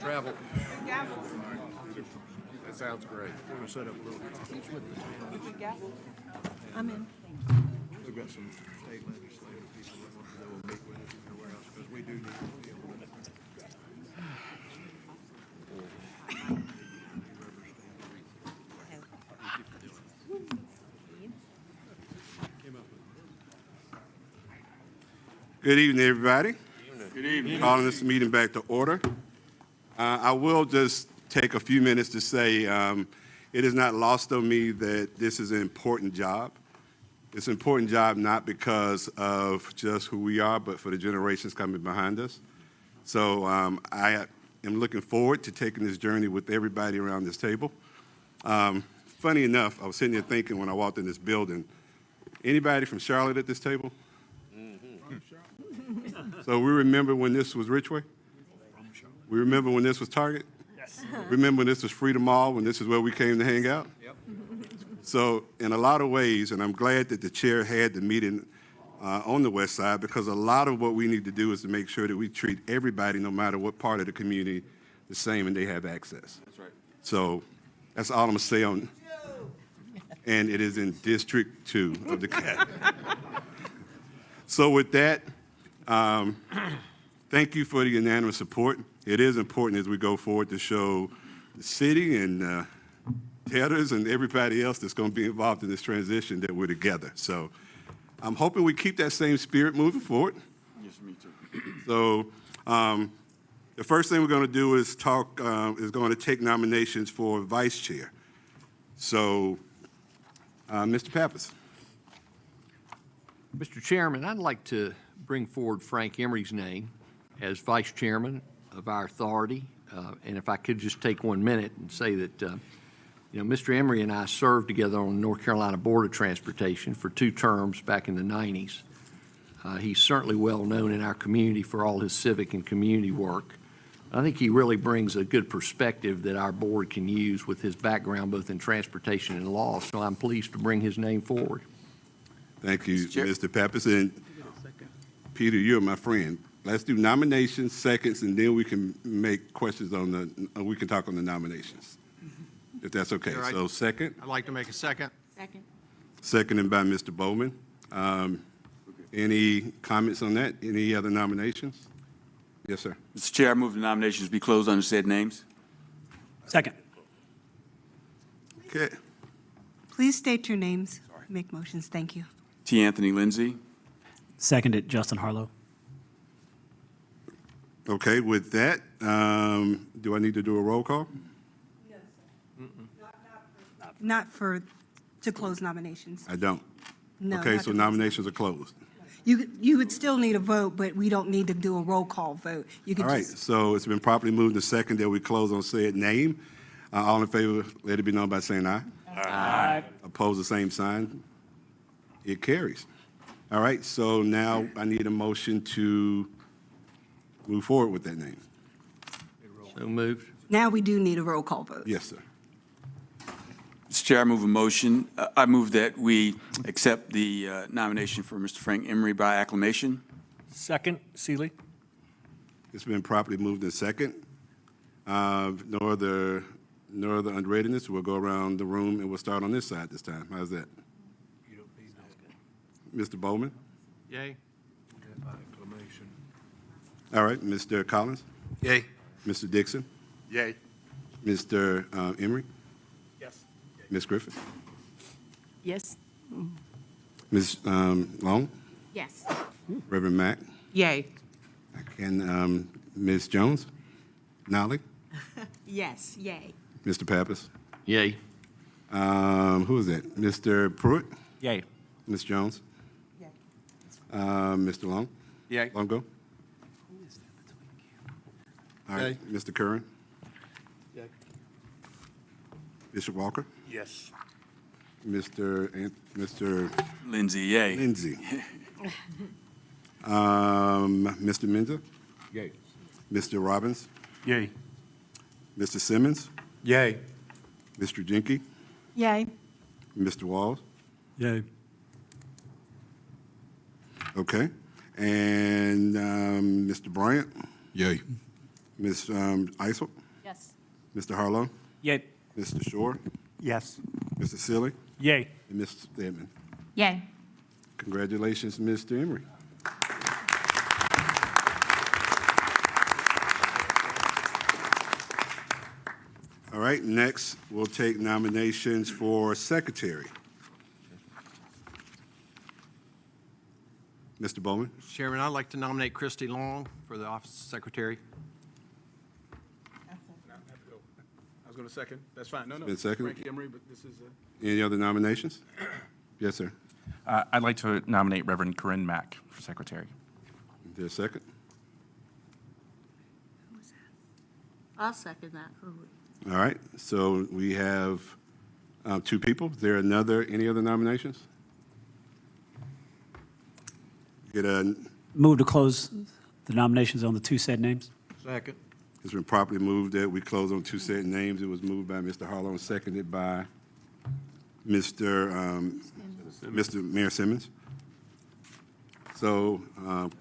Travel. That sounds great. We're going to set up a little. I'm in. We've got some state legislative people that will meet with us in their warehouse because we do need to be able to. Good evening, everybody. Good evening. Calling this meeting back to order. I will just take a few minutes to say it is not lost on me that this is an important job. It's an important job not because of just who we are, but for the generations coming behind us. So I am looking forward to taking this journey with everybody around this table. Funny enough, I was sitting there thinking when I walked in this building, anybody from Charlotte at this table? So we remember when this was Ridgeway? We remember when this was Target? Yes. Remember when this was Freedom Mall, when this is where we came to hang out? Yep. So in a lot of ways, and I'm glad that the chair had the meeting on the west side, because a lot of what we need to do is to make sure that we treat everybody, no matter what part of the community, the same and they have access. That's right. So that's all I'm going to say on, and it is in District 2 of the CAT. So with that, thank you for the unanimous support. It is important as we go forward to show the city and debtors and everybody else that's going to be involved in this transition that we're together. So I'm hoping we keep that same spirit moving forward. Yes, me too. So the first thing we're going to do is going to take nominations for vice chair. So, Mr. Pappas. Mr. Chairman, I'd like to bring forward Frank Emery's name as vice chairman of our authority. And if I could just take 1 minute and say that, Mr. Emery and I served together on the North Carolina Board of Transportation for 2 terms back in the 90s. He's certainly well known in our community for all his civic and community work. I think he really brings a good perspective that our board can use with his background both in transportation and law. So I'm pleased to bring his name forward. Thank you, Mr. Pappas. And Peter, you're my friend. Let's do nominations, seconds, and then we can make questions on we can talk on the nominations, if that's okay. Right. So second. I'd like to make a second. Second. Seconded by Mr. Bowman. Any comments on that? Any other nominations? Yes, sir. Mr. Chair, I move the nominations be closed under said names. Second. Okay. Please state your names. Make motions. Thank you. T. Anthony Lindsay. Seconded, Justin Harlow. Okay, with that, do I need to do a roll call? Not to close nominations. I don't. No. Okay, not so to- nominations are closed. You would still need a vote, but we don't need to do a roll call vote. You could All right, just, so it's been properly moved to second that we close on said name. All in favor, let it be known by saying aye. Aye. Opposed, the same sign. It carries. All right, so now I need a motion to move forward with that name. So moved. now we do need a roll call vote. Yes, sir. Mr. Chair, I move a motion. I move that we accept the nomination for Mr. Frank Emery by acclamation. Second, Seeley. It's been properly moved in second. No other unreadiness. We'll go around the room and we'll start on this side this time. How's that? Mr. Bowman? Yay. Acclamation. All right, Mr. Collins? Yay. Mr. Dixon? Yay. Mr. Emery? Yes. Ms. Griffith? Yes. Ms. Long? Yes. Reverend Mack? Yay. And Ms. Jones? Nolly? Yes, yay. Mr. Pappas? Yay. Who is that? Mr. Pruitt? Yay. Ms. Jones? Yay. Mr. Long? Yay. Longo? All right, Mr. Curran? Yay. Bishop Walker? Yes. Mr. Lindsay, yay. Lindsay? Mr. Menza? Yay. Mr. Robbins? Yay. Mr. Simmons? Yay. Mr. Jenke? Yay. Mr. Walls? Yay. Okay. And Mr. Bryant? Yay. Ms. Isel? Yes. Mr. Harlow? Yay. Mr. Shore? Yes. Mr. Silly? Yay. And Ms. Stedman? Yay. Congratulations, Mr. Emery. All right, next we'll take nominations for secretary. Mr. Bowman? Chairman, I'd like to nominate Christy Long for the office of secretary. I was going to second. That's fine. No, no. Been seconded? Frankie Emery, but this is Any other nominations? Yes, sir. I'd like to nominate Reverend Corinne Mack for secretary. Is there a second? I'll second that. All right, so we have two people. Is there any other nominations? Get a, Move to close the nominations on the two said names. Second. it's been properly moved that we close on two set names. It was moved by Mr. Harlow and seconded by Mr. Mayor Simmons. So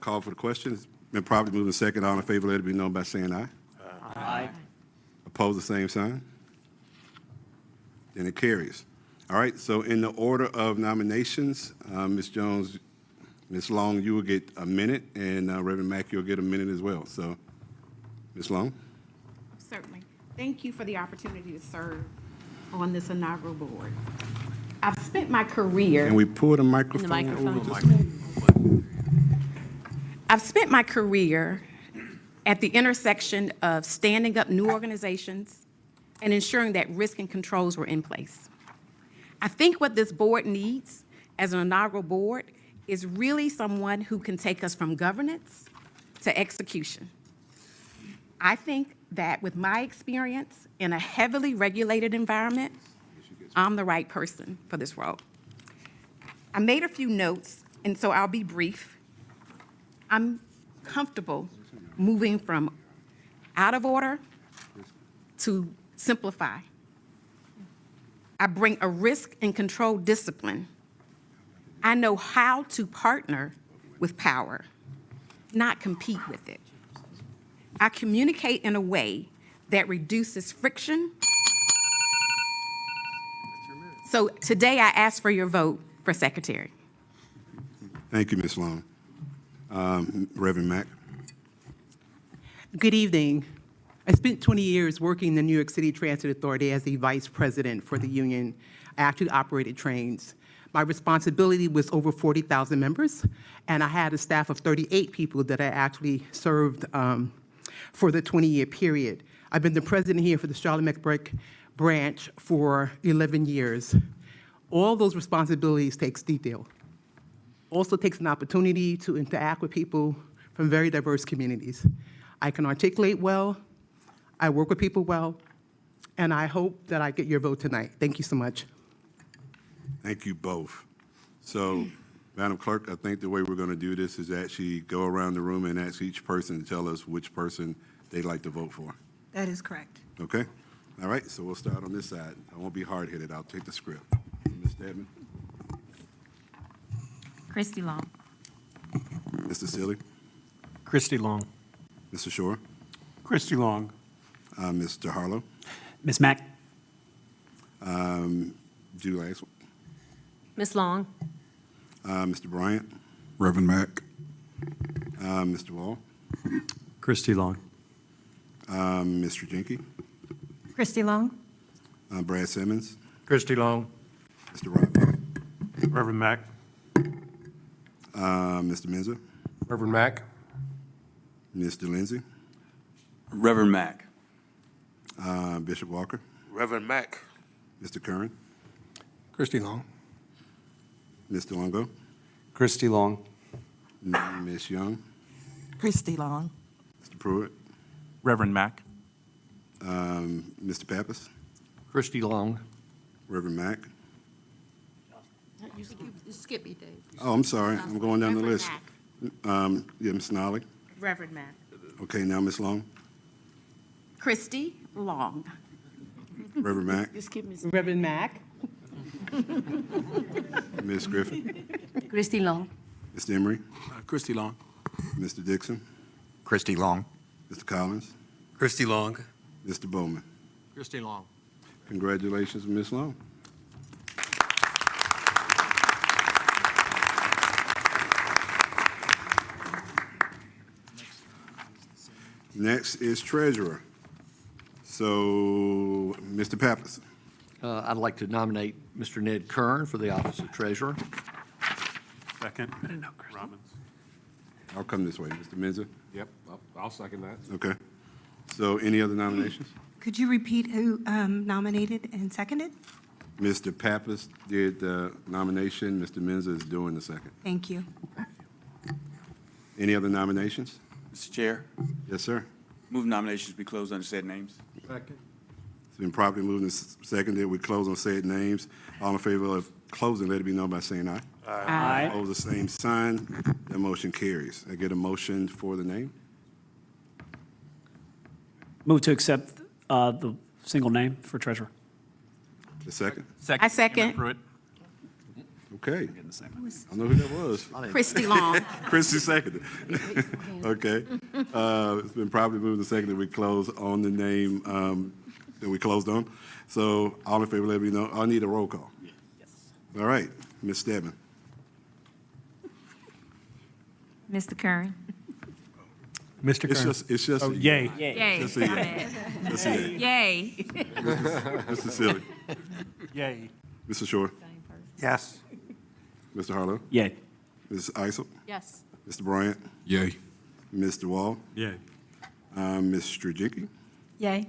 call for the question. It's been properly moved and seconded. All in favor, let it be known by saying aye. Aye. Oppose the same sign? Then it carries. All right, so in the order of nominations, Ms. Jones, Ms. Long, you will get a minute, and Reverend Mack, you'll get a minute as well. So, Ms. Long? Certainly. Thank you for the opportunity to serve on this inaugural board. I've spent my career. Can we pull the microphone over just a- I've spent my career at the intersection of standing up new organizations and ensuring that risk and controls were in place. I think what this board needs as an inaugural board is really someone who can take us from governance to execution. I think that with my experience in a heavily regulated environment, I'm the right person for this role. I made a few notes, and so I'll be brief. I'm comfortable moving from out of order to simplify. I bring a risk and control discipline. I know how to partner with power, not compete with it. I communicate in a way that reduces friction. So today I ask for your vote for secretary. Thank you, Ms. Long. Reverend Mack? Good evening. I spent 20 years working in the New York City Transit Authority as the vice president for the union. I actually operated trains. My responsibility was over 40,000 members, and I had a staff of 38 people that I actually served for the 20-year period. I've been the president here for the Charlotte McBride branch for 11 years. All those responsibilities takes detail. Also takes an opportunity to interact with people from very diverse communities. I can articulate well, I work with people well, and I hope that I get your vote tonight. Thank you so much. Thank you both. So, Madam Clerk, I think the way we're going to do this is actually go around the room and ask each person to tell us which person they'd like to vote for. That is correct. Okay? All right, so we'll start on this side. I won't be hard-headed. I'll take the script. Ms. Stedman? Christy Long. Mr. Silly? Christy Long. Mr. Shore? Christy Long. Mr. Harlow? Ms. Mack? Do last one. Ms. Long. Mr. Bryant? Reverend Mack. Mr. Wall? Christy Long. Mr. Jenke? Christy Long. Brad Simmons? Christy Long. Mr. Rock? Reverend Mack. Mr. Menzer? Reverend Mack. Mr. Lindsay? Reverend Mack. Bishop Walker? Reverend Mack. Mr. Curran? Christy Long. Mr. Longo? Christy Long. Ms. Young? Christy Long. Mr. Pruitt? Reverend Mack. Mr. Pappas? Christy Long. Reverend Mack? You skip me, Dave. Oh, I'm sorry. I'm going down the list. Reverend Yeah, Ms. Nolly? Reverend Mack. Okay, now Ms. Long? Christy Long. Reverend Mack? You skip me. Reverend Mack. Ms. Griffin? Christy Long. Mr. Emery? Christy Long. Mr. Dixon? Christy Long. Mr. Collins? Christy Long. Mr. Bowman. Christy Long. Congratulations, Ms. Long. Next is treasurer. So, Mr. Pappas. I'd like to nominate Mr. Ned Kern for the office of treasurer. Second. Robbins. I'll come this way. Mr. Menza? Yep, I'll second that. Okay. So, any other nominations? Could you repeat who nominated and seconded? Mr. Pappas did the nomination. Mr. Menza is doing the second. Thank you. Any other nominations? Mr. Chair, Yes, sir. move nominations be closed under said names. Second. It's been properly moved and seconded. We close on said names. All in favor of closing, let it be known by saying aye. Aye. Opposed, the same sign. That motion carries. I get a motion for the name? Move to accept the single name for treasurer. The second? I second. Pruitt. Okay. I know who that was. Christy Long. Christy seconded. Okay. It's been properly moved and seconded. We close on the name that we closed on. So all in favor, let me know. I need a roll call. Yes. All right. Ms. Stebbins. Mr. Kern. Mr. It's Kern. just, Yay. Yay. Just a yay. Just a yay. Yay. Mr. Silly. Yay. Mr. Shore. Yes. Mr. Harlow. Yay. Ms. Isel. Yes. Mr. Bryant. Yay. Mr. Wall. Yay. Ms. Strujicki. Yay.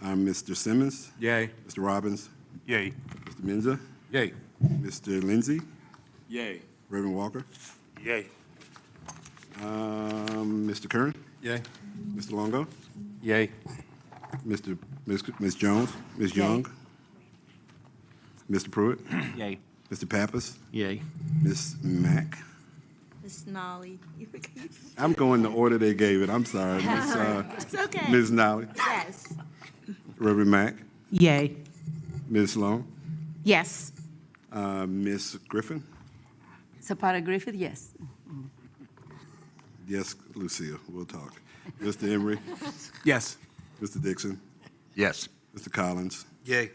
Mr. Simmons. Yay. Mr. Robbins. Yay. Mr. Menza. Yay. Mr. Lindsay. Yay. Reverend Walker. Yay. Mr. Kern. Yay. Mr. Longo. Yay. Ms. Jones. Ms. Young. Mr. Pruitt. Yay. Mr. Pappas. Yay. Ms. Mack. Miss Nolly. I'm going the order they gave it. I'm sorry. It's okay. Ms. Nolly. Yes. Reverend Mack. Yay. Ms. Sloan. Yes. Ms. Griffin. Zapata Griffith, yes. Yes, Lucille. We'll talk. Mr. Emery. Yes. Mr. Dixon. Yes. Mr. Collins. Yay.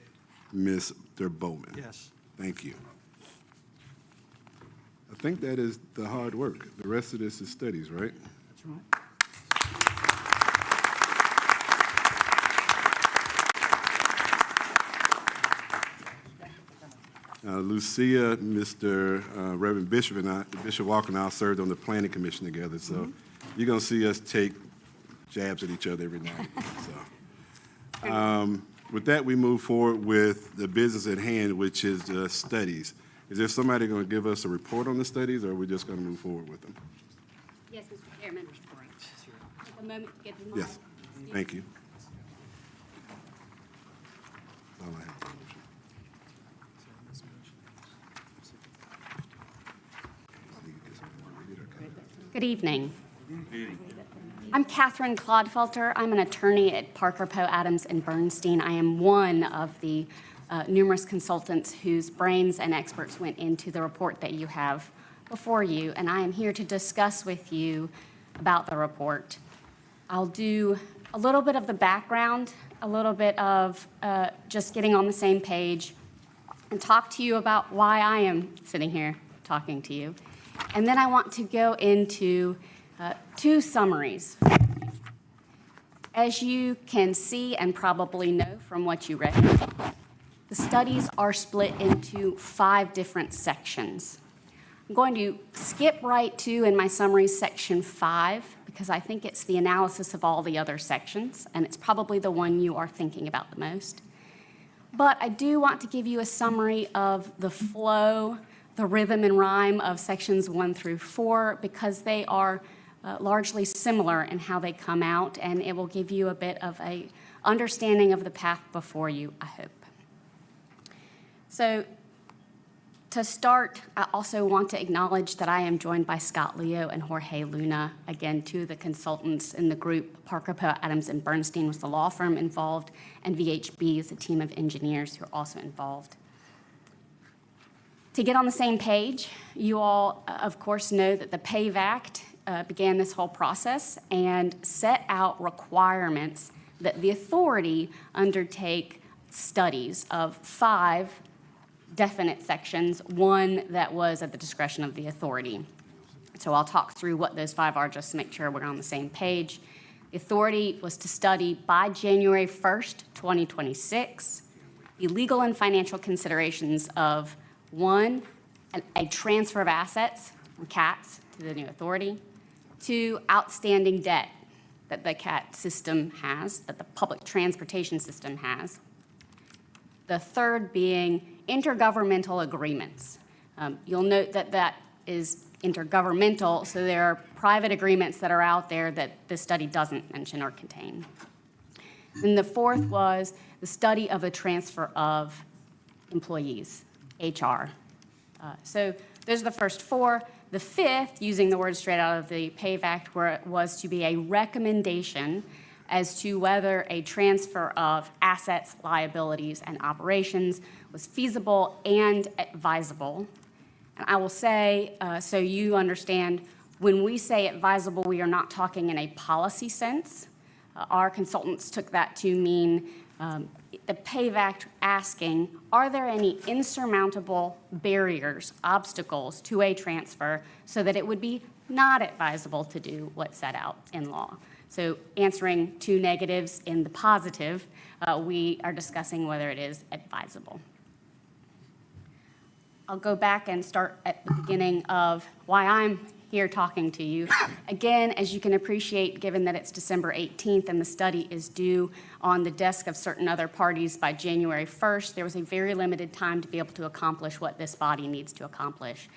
Mr. Bowman. Yes. Thank you. I think that is the hard work. The rest of this is studies, right? That's right. Lucia, Mr. Reverend Bishop, and Bishop Walker and I served on the Planning Commission together, so you're going to see us take jabs at each other every now and then. So, with that, we move forward with the business at hand, which is the studies. Is there somebody going to give us a report on the studies, or are we just going to move forward with them? Yes, Mr. Chairman. Take a moment to get them Yes. Thank you. All I have. Good evening. I'm Catherine Clodfelter. I'm an attorney at Parker, Poe, Adams, and Bernstein. I am one of the numerous consultants whose brains and experts went into the report that you have before you, and I am here to discuss with you about the report. I'll do a little bit of the background, a little bit of just getting on the same page, and talk to you about why I am sitting here talking to you. And then I want to go into two summaries. As you can see and probably know from what you read, the studies are split into 5 different sections. I'm going to skip right to, in my summary, section 5, because I think it's the analysis of all the other sections, and it's probably the one you are thinking about the most. But I do want to give you a summary of the flow, the rhythm and rhyme of sections 1 through 4, because they are largely similar in how they come out, and it will give you a bit of a understanding of the path before you, I hope. So to start, I also want to acknowledge that I am joined by Scott Leo and Jorge Luna, again, 2 of the consultants in the group. Parker, Poe, Adams, and Bernstein was the law firm involved, and VHB is a team of engineers who are also involved. To get on the same page, you all, of course, know that the PAVE Act began this whole process and set out requirements that the authority undertake studies of 5 definite sections, one that was at the discretion of the authority. So I'll talk through what those 5 are just to make sure we're on the same page. The authority was to study by January 1st, 2026, the legal and financial considerations of 1, a transfer of assets from CATS to the new authority, 2, outstanding debt that the CAT system has, that the public transportation system has. The third being intergovernmental agreements. You'll note that that is intergovernmental, so there are private agreements that are out there that this study doesn't mention or contain. And the fourth was the study of a transfer of employees, HR. So those are the first 4. The fifth, using the words straight out of the PAVE Act, where it was to be a recommendation as to whether a transfer of assets, liabilities, and operations was feasible and advisable. And I will say, so you understand, when we say advisable, we are not talking in a policy sense. Our consultants took that to mean the PAVE Act asking, are there any insurmountable barriers, obstacles to a transfer so that it would be not advisable to do what's set out in law? So answering 2 negatives in the positive, we are discussing whether it is advisable. I'll go back and start at the beginning of why I'm here talking to you. Again, as you can appreciate, given that it's December 18th and the study is due on the desk of certain other parties by January 1st, there was a very limited time to be able to accomplish what this body needs to accomplish.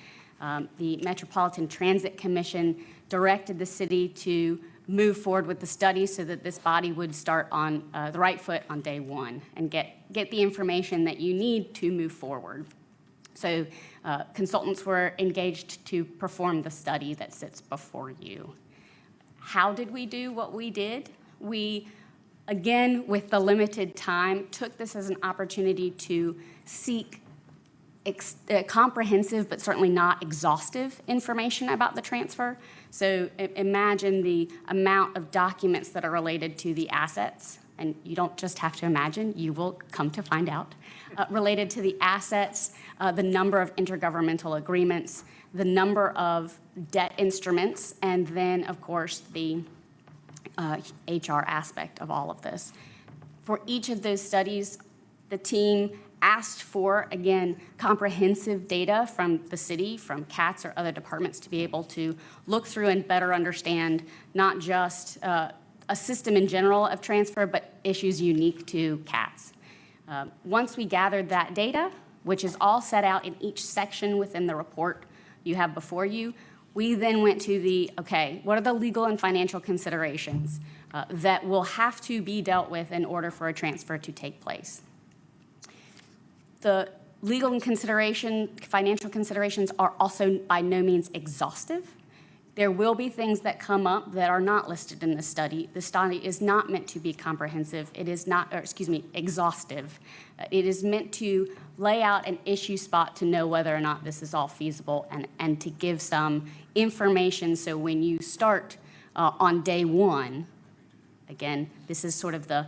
The Metropolitan Transit Commission directed the city to move forward with the study so that this body would start on the right foot on day 1 and get the information that you need to move forward. So consultants were engaged to perform the study that sits before you. How did we do what we did? We, again, with the limited time, took this as an opportunity to seek comprehensive but certainly not exhaustive information about the transfer. So imagine the amount of documents that are related to the assets, and you don't just have to imagine, you will come to find out, related to the assets, the number of intergovernmental agreements, the number of debt instruments, and then, of course, the HR aspect of all of this. For each of those studies, the team asked for, again, comprehensive data from the city, from CATS or other departments to be able to look through and better understand not just a system in general of transfer, but issues unique to CATS. Once we gathered that data, which is all set out in each section within the report you have before you, we then went to okay, what are the legal and financial considerations that will have to be dealt with in order for a transfer to take place? The legal and financial considerations are also by no means exhaustive. There will be things that come up that are not listed in the study. The study is not meant to be comprehensive. It is not, exhaustive. It is meant to lay out an issue spot to know whether or not this is all feasible and to give some information so when you start on day 1, again, this is sort of the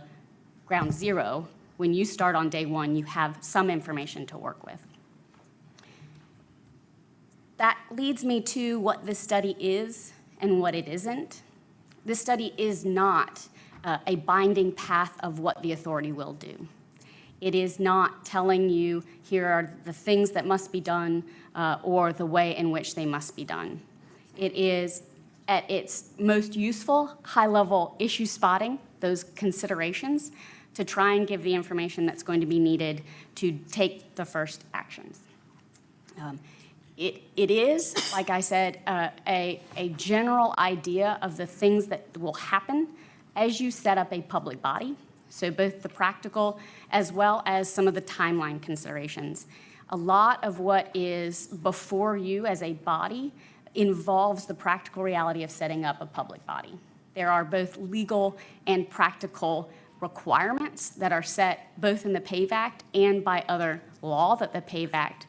ground zero. When you start on day 1, you have some information to work with. That leads me to what this study is and what it isn't. This study is not a binding path of what the authority will do. It is not telling you here are the things that must be done or the way in which they must be done. It is at its most useful, high-level issue spotting, those considerations, to try and give the information that's going to be needed to take the first actions. It is, like I said, a general idea of the things that will happen as you set up a public body, so both the practical as well as some of the timeline considerations. A lot of what is before you as a body involves the practical reality of setting up a public body. There are both legal and practical requirements that are set both in the PAVE Act and by other law that the PAVE Act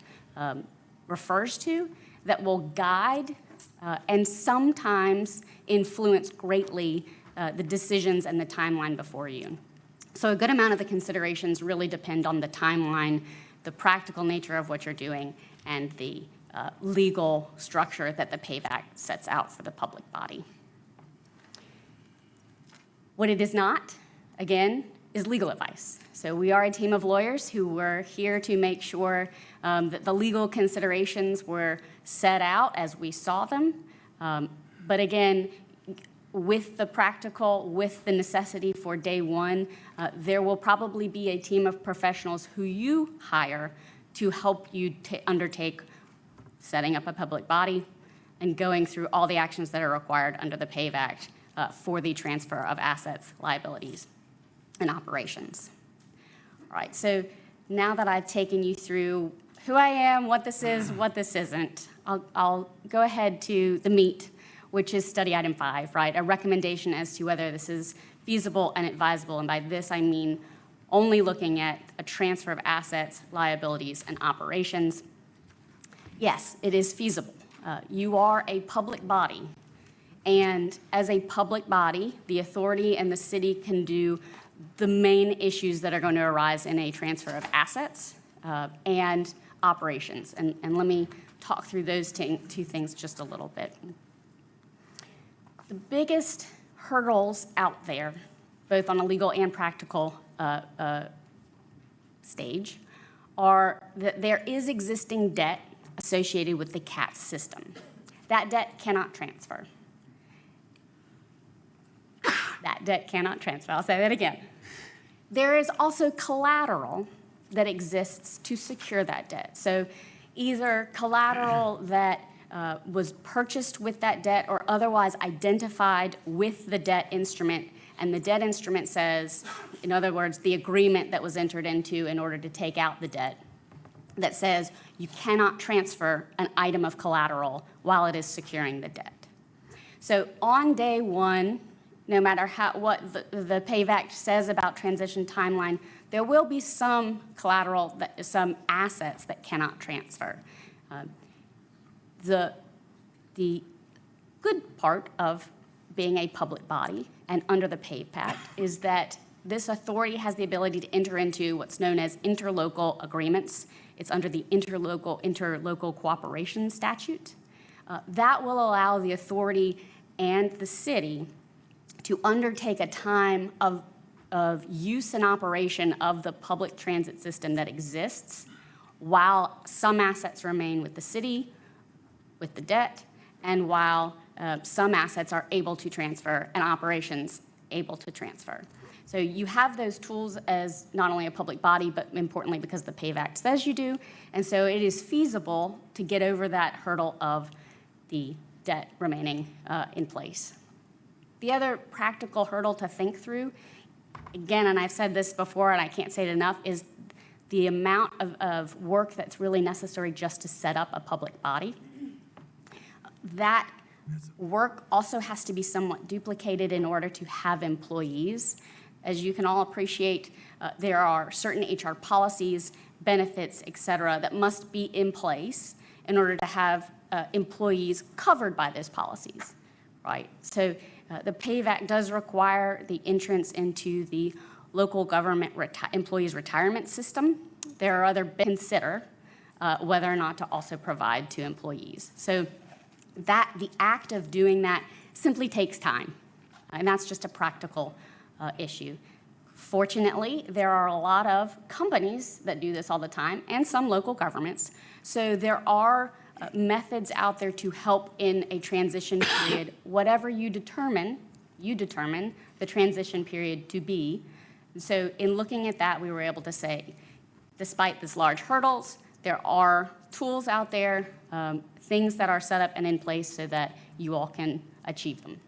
refers to that will guide and sometimes influence greatly the decisions and the timeline before you. So a good amount of the considerations really depend on the timeline, the practical nature of what you're doing, and the legal structure that the PAVE Act sets out for the public body. What it is not, again, is legal advice. So we are a team of lawyers who were here to make sure that the legal considerations were set out as we saw them. But again, with the practical, with the necessity for day one, there will probably be a team of professionals who you hire to help you undertake setting up a public body and going through all the actions that are required under the PAVE Act for the transfer of assets, liabilities, and operations. All right, so now that I've taken you through who I am, what this is, what this isn't, I'll go ahead to the meat, which is study item 5, right? A recommendation as to whether this is feasible and advisable. And by this, I mean only looking at a transfer of assets, liabilities, and operations. Yes, it is feasible. You are a public body. And as a public body, the authority and the city can do the main issues that are going to arise in a transfer of assets and operations. And let me talk through those two things just a little bit. The biggest hurdles out there, both on a legal and practical stage, are that there is existing debt associated with the CAT system. That debt cannot transfer. That debt cannot transfer. I'll say that again. There is also collateral that exists to secure that debt. So either collateral that was purchased with that debt or otherwise identified with the debt instrument, and the debt instrument says, in other words, the agreement that was entered into in order to take out the debt, that says you cannot transfer an item of collateral while it is securing the debt. So on day one, no matter what the PAVE Act says about transition timeline, there will be some collateral, some assets that cannot transfer. The good part of being a public body and under the PAVE Act is that this authority has the ability to enter into what's known as interlocal agreements. It's under the interlocal cooperation statute. That will allow the authority and the city to undertake a time of use and operation of the public transit system that exists while some assets remain with the city, with the debt, and while some assets are able to transfer and operations able to transfer. So you have those tools as not only a public body, but importantly because the PAVE Act says you do. And so it is feasible to get over that hurdle of the debt remaining in place. The other practical hurdle to think through, again, and I've said this before and I can't say it enough, is the amount of work that's really necessary just to set up a public body. That work also has to be somewhat duplicated in order to have employees. As you can all appreciate, there are certain HR policies, benefits, et cetera, that must be in place in order to have employees covered by those policies, right? So the PAVE Act does require the entrance into the local government employees retirement system. There are other consider whether or not to also provide to employees. So the act of doing that simply takes time, and that's just a practical issue. Fortunately, there are a lot of companies that do this all the time and some local governments. So there are methods out there to help in a transition period, whatever you determine the transition period to be. So in looking at that, we were able to say, despite these large hurdles, there are tools out there, things that are set up and in place so that you all can achieve them.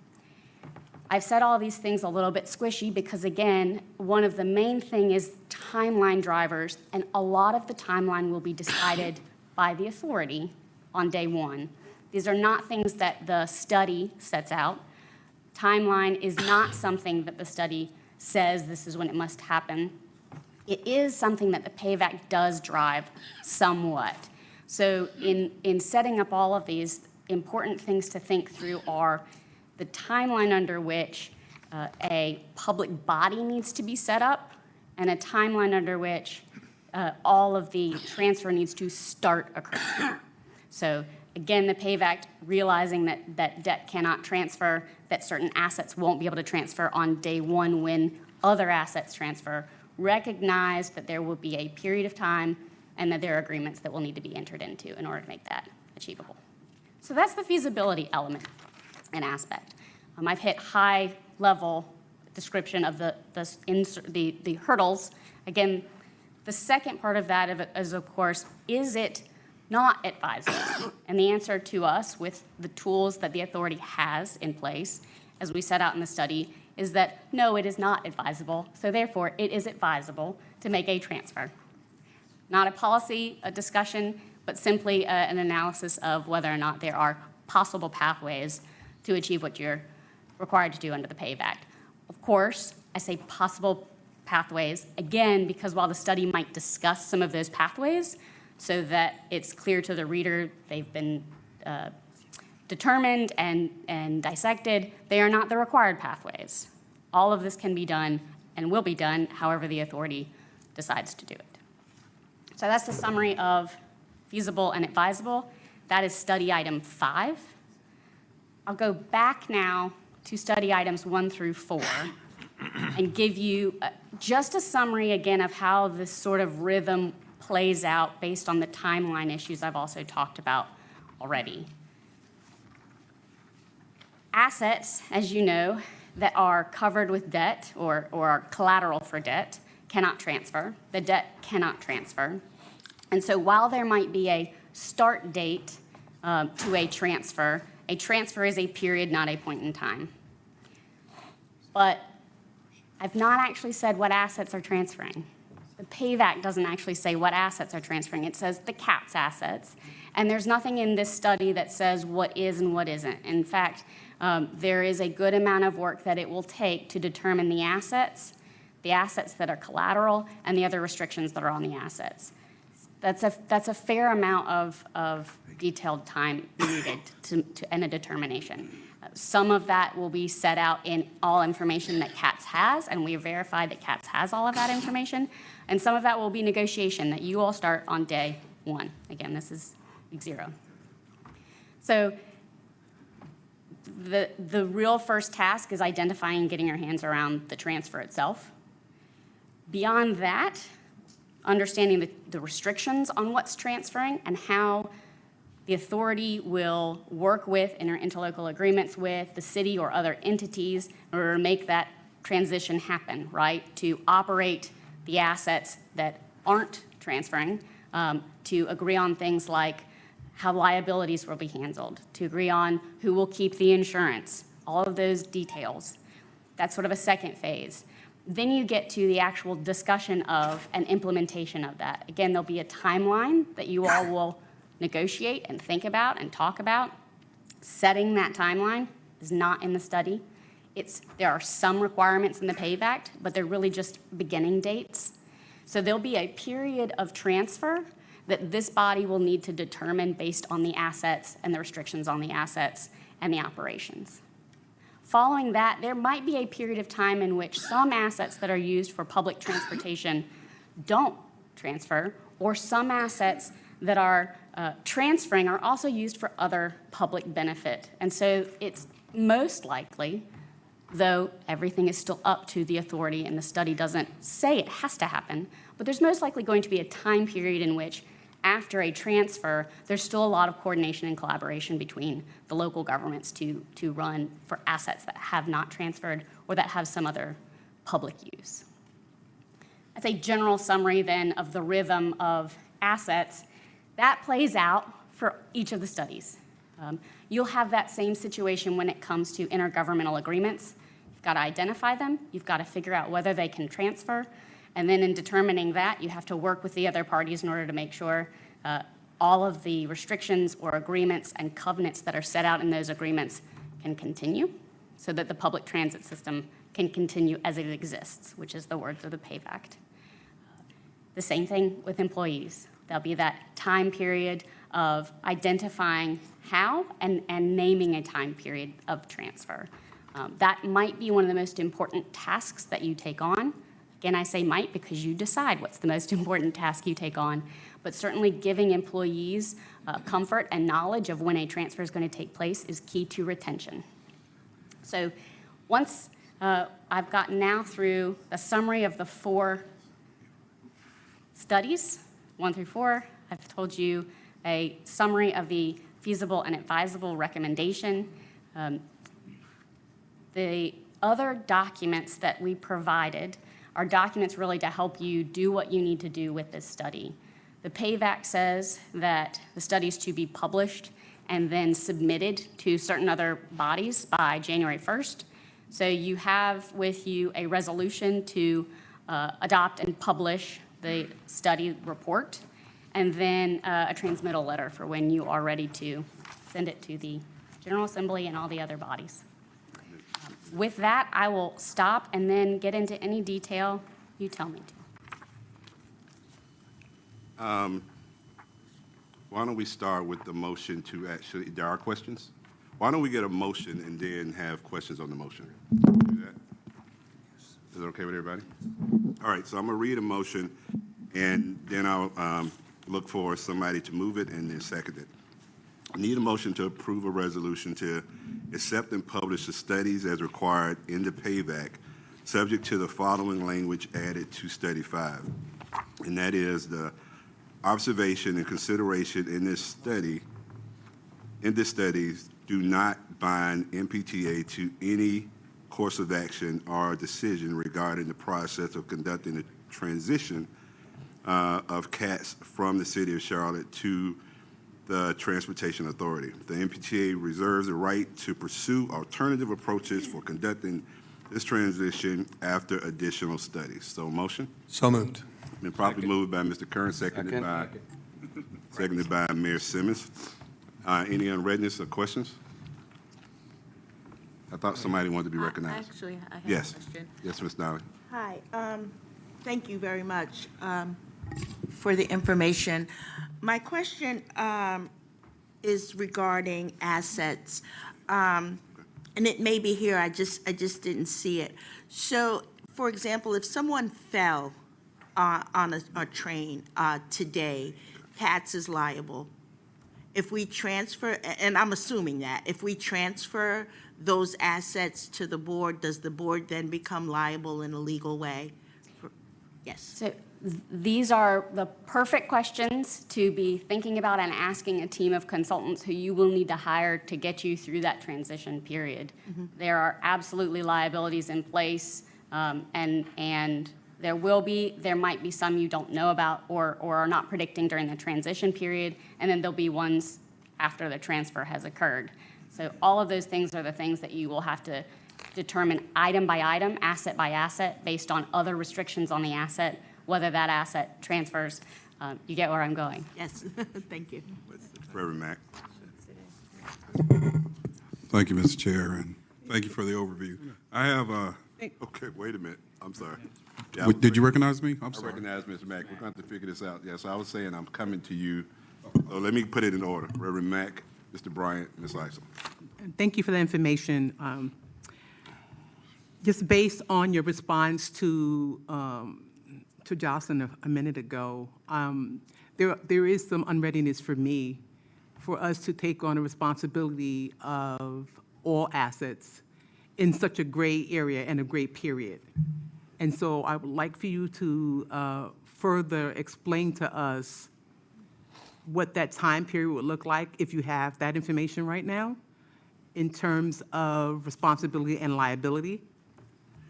I've said all these things a little bit squishy because, again, one of the main thing is timeline drivers, and a lot of the timeline will be decided by the authority on day one. These are not things that the study sets out. Timeline is not something that the study says this is when it must happen. It is something that the PAVE Act does drive somewhat. So in setting up all of these, important things to think through are the timeline under which a public body needs to be set up and a timeline under which all of the transfer needs to start occurring. So again, the PAVE Act, realizing that debt cannot transfer, that certain assets won't be able to transfer on day one when other assets transfer, recognize that there will be a period of time and that there are agreements that will need to be entered into in order to make that achievable. So that's the feasibility element and aspect. I've hit high-level description of the hurdles. Again, the second part of that is, of course, is it not advisable? And the answer to us, with the tools that the authority has in place, as we set out in the study, is that no, it is not advisable. So therefore, it is advisable to make a transfer. Not a policy, a discussion, but simply an analysis of whether or not there are possible pathways to achieve what you're required to do under the PAVE Act. Of course, I say possible pathways, again, because while the study might discuss some of those pathways so that it's clear to the reader they've been determined and dissected, they are not the required pathways. All of this can be done and will be done however the authority decides to do it. So that's the summary of feasible and advisable. That is study item 5. I'll go back now to study items 1 through 4 and give you just a summary again of how this sort of rhythm plays out based on the timeline issues I've also talked about already. Assets, as you know, that are covered with debt or are collateral for debt cannot transfer. The debt cannot transfer. And so while there might be a start date to a transfer is a period, not a point in time. But I've not actually said what assets are transferring. The PAVE Act doesn't actually say what assets are transferring. It says the CAT's assets. And there's nothing in this study that says what is and what isn't. In fact, there is a good amount of work that it will take to determine the assets that are collateral, and the other restrictions that are on the assets. That's a fair amount of detailed time needed and a determination. Some of that will be set out in all information that CATS has, and we have verified that CATS has all of that information. And some of that will be negotiation that you all start on day 1. Again, this is week 0. So the real first task is identifying and getting your hands around the transfer itself. Beyond that, understanding the restrictions on what's transferring and how the authority will work with, enter interlocal agreements with the city or other entities in order to make that transition happen, right? To operate the assets that aren't transferring, to agree on things like how liabilities will be handled, to agree on who will keep the insurance, all of those details. That's sort of a second phase. Then you get to the actual discussion of and implementation of that. Again, there'll be a timeline that you all will negotiate and think about and talk about. Setting that timeline is not in the study. There are some requirements in the PAVE Act, but they're really just beginning dates. So there'll be a period of transfer that this body will need to determine based on the assets and the restrictions on the assets and the operations. Following that, there might be a period of time in which some assets that are used for public transportation don't transfer, or some assets that are transferring are also used for other public benefit. And so it's most likely, though everything is still up to the authority and the study doesn't say it has to happen, but there's most likely going to be a time period in which after a transfer, there's still a lot of coordination and collaboration between the local governments to run for assets that have not transferred or that have some other public use. That's a general summary then of the rhythm of assets. That plays out for each of the studies. You'll have that same situation when it comes to intergovernmental agreements. You've got to identify them. You've got to figure out whether they can transfer. And then in determining that, you have to work with the other parties in order to make sure all of the restrictions or agreements and covenants that are set out in those agreements can continue so that the public transit system can continue as it exists, which is the words of the PAVE Act. The same thing with employees. There'll be that time period of identifying how and naming a time period of transfer. That might be one of the most important tasks that you take on. Again, I say might because you decide what's the most important task you take on, but certainly giving employees comfort and knowledge of when a transfer is going to take place is key to retention. So once I've gotten now through the summary of the 4 studies, 1 through 4, I've told you a summary of the feasible and advisable recommendation. The other documents that we provided are documents really to help you do what you need to do with this study. The PAVAC says that the study is to be published and then submitted to certain other bodies by January 1st. So you have with you a resolution to adopt and publish the study report, and then a transmittal letter for when you are ready to send it to the General Assembly and all the other bodies. With that, I will stop and then get into any detail you tell me to. Why don't we start with the motion to actually, there are questions? Why don't we get a motion and then have questions on the motion? Do that? Is that okay with everybody? All right, so I'm gonna read a motion and then I'll look for somebody to move it and then second it. I need a motion to approve a resolution to accept and publish the studies as required in the PAVAC, subject to the following language added to Study 5. And that is the observation and consideration in this studies do not bind MPTA to any course of action or decision regarding the process of conducting the transition of CATs from the City of Charlotte to the Transportation Authority. The MPTA reserves the right to pursue alternative approaches for conducting this transition after additional studies. So motion? So moved. Been properly moved by Mr. Kern, seconded by Mayor Simmons. Any unreadness or questions? I thought somebody wanted to be recognized. Actually, I have Yes. a question. Yes, Ms. Dowling. Hi, thank you very much for the information. My question is regarding assets, and it may be here, I just didn't see it. So, for example, if someone fell on a train today, CATS is liable. If we transfer, and I'm assuming that, if we transfer those assets to the board, does the board then become liable in a legal way? Yes. So these are the perfect questions to be thinking about and asking a team of consultants who you will need to hire to get you through that transition period. There are absolutely liabilities in place, and there might be some you don't know about or are not predicting during the transition period, and then there'll be ones after the transfer has occurred. So all of those things are the things that you will have to determine item by item, asset by asset, based on other restrictions on the asset, whether that asset transfers. You get where I'm going? Yes, thank you. Reverend Mack. Thank you, Mr. Chair, and thank you for the overview. I have Okay, wait a minute. I'm sorry. Did you recognize me? I'm I sorry. recognize Mr. Mack. We're going to have to figure this out. Yes, I was saying I'm coming to you. So let me put it in order. Reverend Mack, Mr. Bryant, Ms. Isel. Thank you for the information. Just based on your response to Jocelyn a minute ago, there is some unreadiness for me for us to take on a responsibility of all assets in such a gray area and a gray period. And so I would like for you to further explain to us what that time period would look like if you have that information right now in terms of responsibility and liability.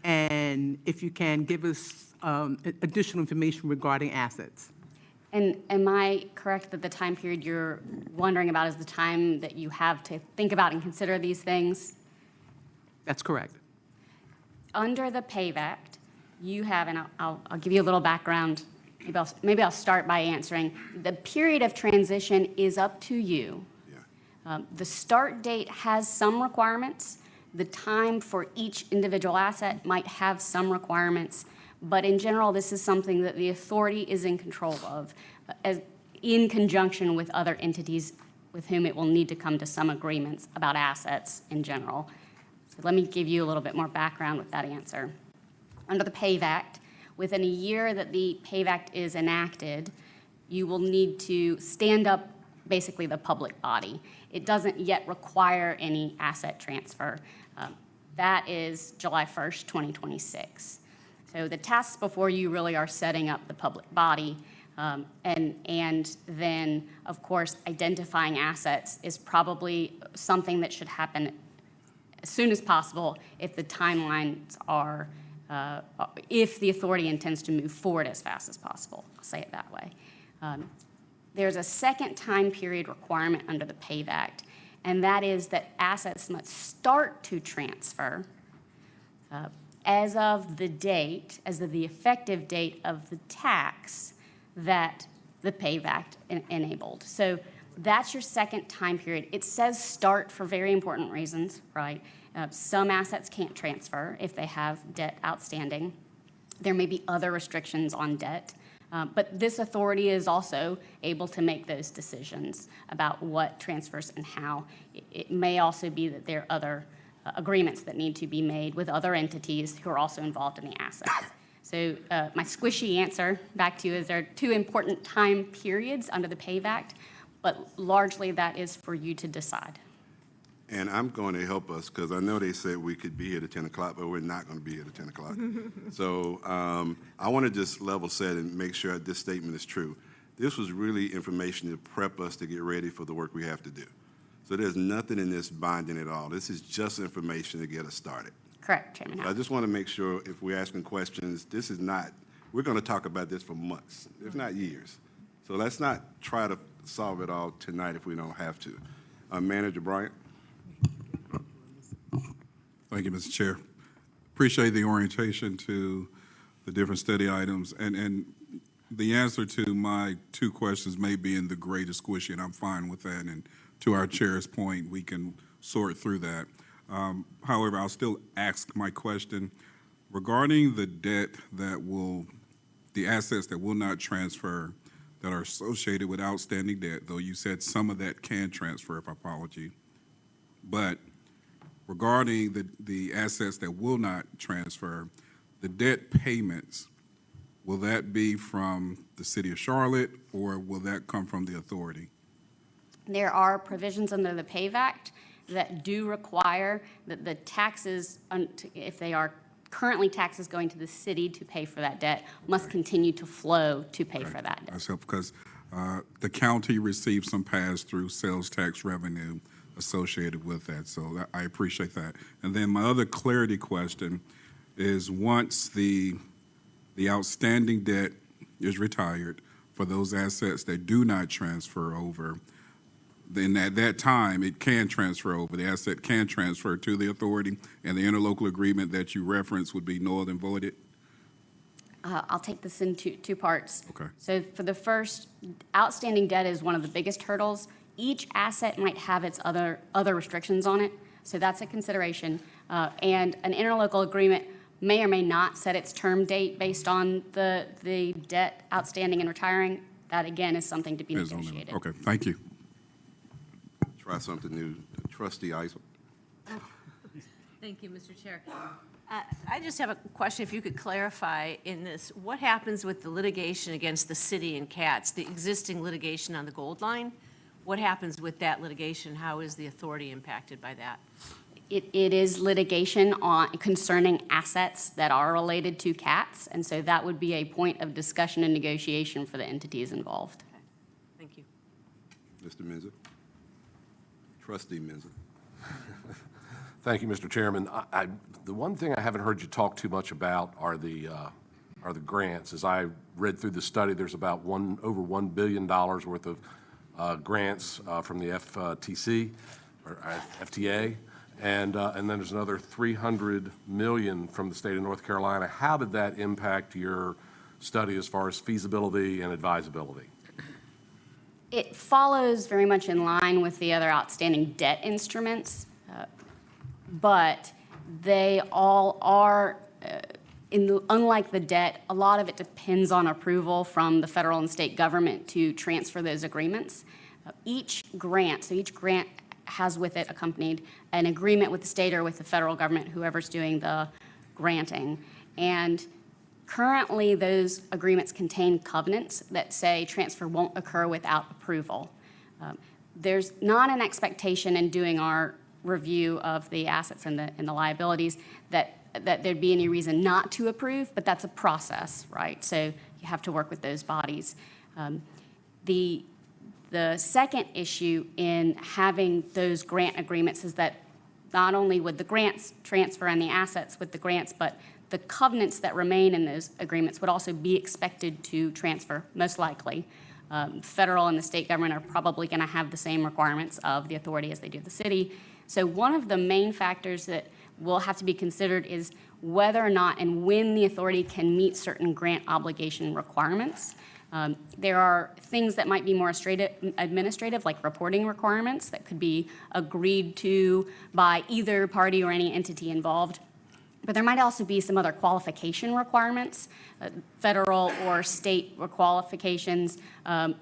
And if you can give us additional information regarding assets. And am I correct that the time period you're wondering about is the time that you have to think about and consider these things? That's correct. Under the PAVE Act, you have, and I'll give you a little background. Maybe I'll start by answering. The period of transition is up to you. The start date has some requirements. The time for each individual asset might have some requirements. But in general, this is something that the authority is in control of, in conjunction with other entities with whom it will need to come to some agreements about assets in general. So let me give you a little bit more background with that answer. Under the PAVE Act, within a year that the PAVE Act is enacted, you will need to stand up basically the public body. It doesn't yet require any asset transfer. That is July 1st, 2026. So the tasks before you really are setting up the public body, and then, of course, identifying assets is probably something that should happen as soon as possible if the timelines are, if the authority intends to move forward as fast as possible. I'll say it that way. There's a second time period requirement under the PAVE Act, and that is that assets must start to transfer as of the date, as of the effective date of the tax that the PAVE Act enabled. So that's your second time period. It says start for very important reasons, right? Some assets can't transfer if they have debt outstanding. There may be other restrictions on debt. But this authority is also able to make those decisions about what transfers and how. It may also be that there are other agreements that need to be made with other entities who are also involved in the assets. So my squishy answer back to you is there are two important time periods under the PAVE Act, but largely that is for you to decide. And I'm going to help us because I know they said we could be here at 10 o'clock, but we're not going to be here at 10 o'clock. So I want to just level set and make sure this statement is true. This was really information to prep us to get ready for the work we have to do. So there's nothing in this binding at all. This is just information to get us started. Correct, Chairman. So I just want to make sure if we're asking questions, this is not, we're going to talk about this for months, if not years. So let's not try to solve it all tonight if we don't have to. Manager Bryant. Thank you, Mr. Chair. Appreciate the orientation to the different study items. And the answer to my two questions may be in the greatest squishy, and I'm fine with that. And to our chair's point, we can sort through that. However, I'll still ask my question regarding the debt that will, the assets that will not transfer that are associated with outstanding debt, though you said some of that can transfer, if I followed you. But regarding the assets that will not transfer, the debt payments, will that be from the City of Charlotte or will that come from the authority? There are provisions under the PAVE Act that do require that the taxes, if they are currently taxes going to the city to pay for that debt, must continue to flow to pay for that debt. That's helpful because the county receives some pass-through sales tax revenue associated with that, so I appreciate that. And then my other clarity question is once the outstanding debt is retired for those assets that do not transfer over, then at that time it can transfer over. The asset can transfer to the authority, and the interlocal agreement that you referenced would be null and voided? I'll take this in two parts. Okay. So for the first, outstanding debt is one of the biggest hurdles. Each asset might have its other restrictions on it, so that's a consideration. And an interlocal agreement may or may not set its term date based on the debt outstanding and retiring. That, again, is something to be negotiated. Okay, thank you. Try something new. Trustee Eisel. Thank you, Mr. Chair. I just have a question, if you could clarify in this, what happens with the litigation against the city and Katz, the existing litigation on the Gold Line? What happens with that litigation? How is the authority impacted by that? It is litigation concerning assets that are related to Katz, and so that would be a point of discussion and negotiation for the entities involved. Okay. Thank you. Mr. Menza. Trustee Menza. Thank you, Mr. Chairman. The one thing I haven't heard you talk too much about are the grants. As I read through the study, there's about over $1 billion worth of grants from the FTC or FTA, and then there's another $300 million from the state of North Carolina. How did that impact your study as far as feasibility and advisability? It follows very much in line with the other outstanding debt instruments, but they all are, unlike the debt, a lot of it depends on approval from the federal and state government to transfer those agreements. Each grant has with it accompanied an agreement with the state or with the federal government, whoever's doing the granting. And currently, those agreements contain covenants that say transfer won't occur without approval. There's not an expectation in doing our review of the assets and the liabilities that there'd be any reason not to approve, but that's a process, right? So you have to work with those bodies. The second issue in having those grant agreements is that not only would the grants transfer and the assets with the grants, but the covenants that remain in those agreements would also be expected to transfer, most likely. Federal and the state government are probably going to have the same requirements of the authority as they do the city. So one of the main factors that will have to be considered is whether or not and when the authority can meet certain grant obligation requirements. There are things that might be more administrative, like reporting requirements that could be agreed to by either party or any entity involved. But there might also be some other qualification requirements, federal or state qualifications.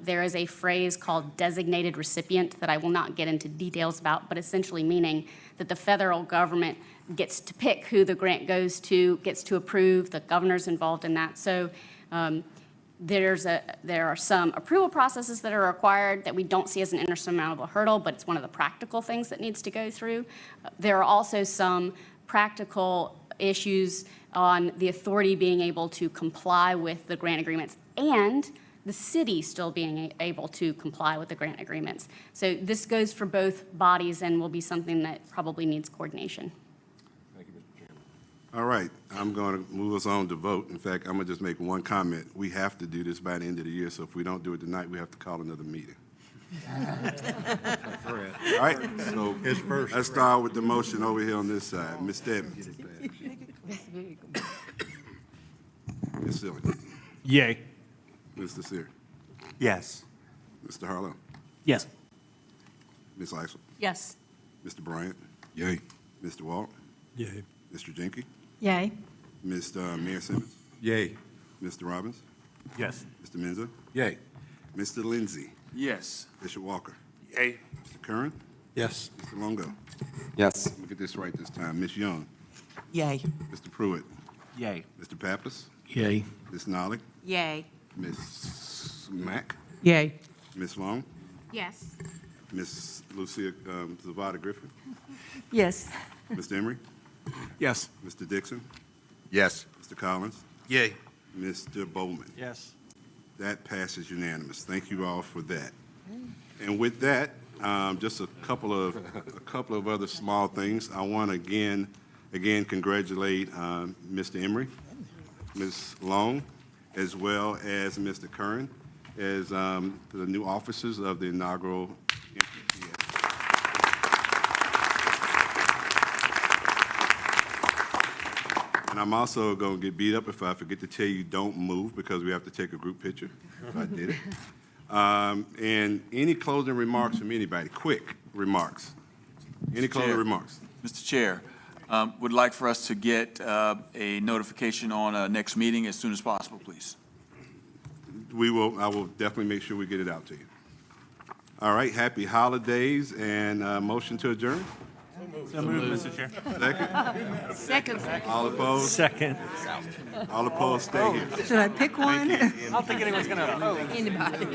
There is a phrase called designated recipient that I will not get into details about, but essentially meaning that the federal government gets to pick who the grant goes to, gets to approve, the governor's involved in that. So there are some approval processes that are required that we don't see as an insurmountable hurdle, but it's one of the practical things that needs to go through. There are also some practical issues on the authority being able to comply with the grant agreements and the city still being able to comply with the grant agreements. So this goes for both bodies and will be something that probably needs coordination. Thank you, Mr. Chairman. All right, I'm going to move us on to vote. In fact, I'm going to just make one comment. We have to do this by the end of the year, so if we don't do it tonight, we have to call another meeting. All right, so let's start with the motion over here on this side. Ms. Stebbins. Ms. Silly. Yay. Mr. Sear. Yes. Mr. Harlow. Yes. Ms. Eisel. Yes. Mr. Bryant. Yay. Mr. Walt. Yay. Mr. Jenke. Yay. Mr. Mayor Simmons. Yay. Mr. Robbins. Yes. Mr. Menza. Yay. Mr. Lindsay. Yes. Bishop Walker. Yay. Mr. Curran. Yes. Mr. Longo. Yes. Let me get this right this time. Ms. Young. Yay. Mr. Pruitt. Yay. Mr. Pappas. Yay. Ms. Nolly. Yay. Ms. Mack. Yay. Ms. Long. Yes. Ms. Lucia Zavada Griffin. Yes. Mr. Emery. Yes. Mr. Dixon. Yes. Mr. Collins. Yay. Mr. Bowman. Yes. That passes unanimous. Thank you all for that. And with that, just a couple of other small things. I want to again congratulate Mr. Emery, Ms. Long, as well as Mr. Curran, as the new officers of the inaugural MPTA. And I'm also going to get beat up if I forget to tell you don't move, because we have to take a group picture. I did it. And any closing remarks from anybody? Quick remarks. Any closing remarks? Mr. Chair, would like for us to get a notification on next meeting as soon as possible, please. I will definitely make sure we get it out to you. All right, happy holidays, and motion to adjourn? So moved, Mr. Chair. Second? Second. All opposed? Second. All opposed, stay here. Should I pick one? I don't think anyone's going to oppose. Anybody.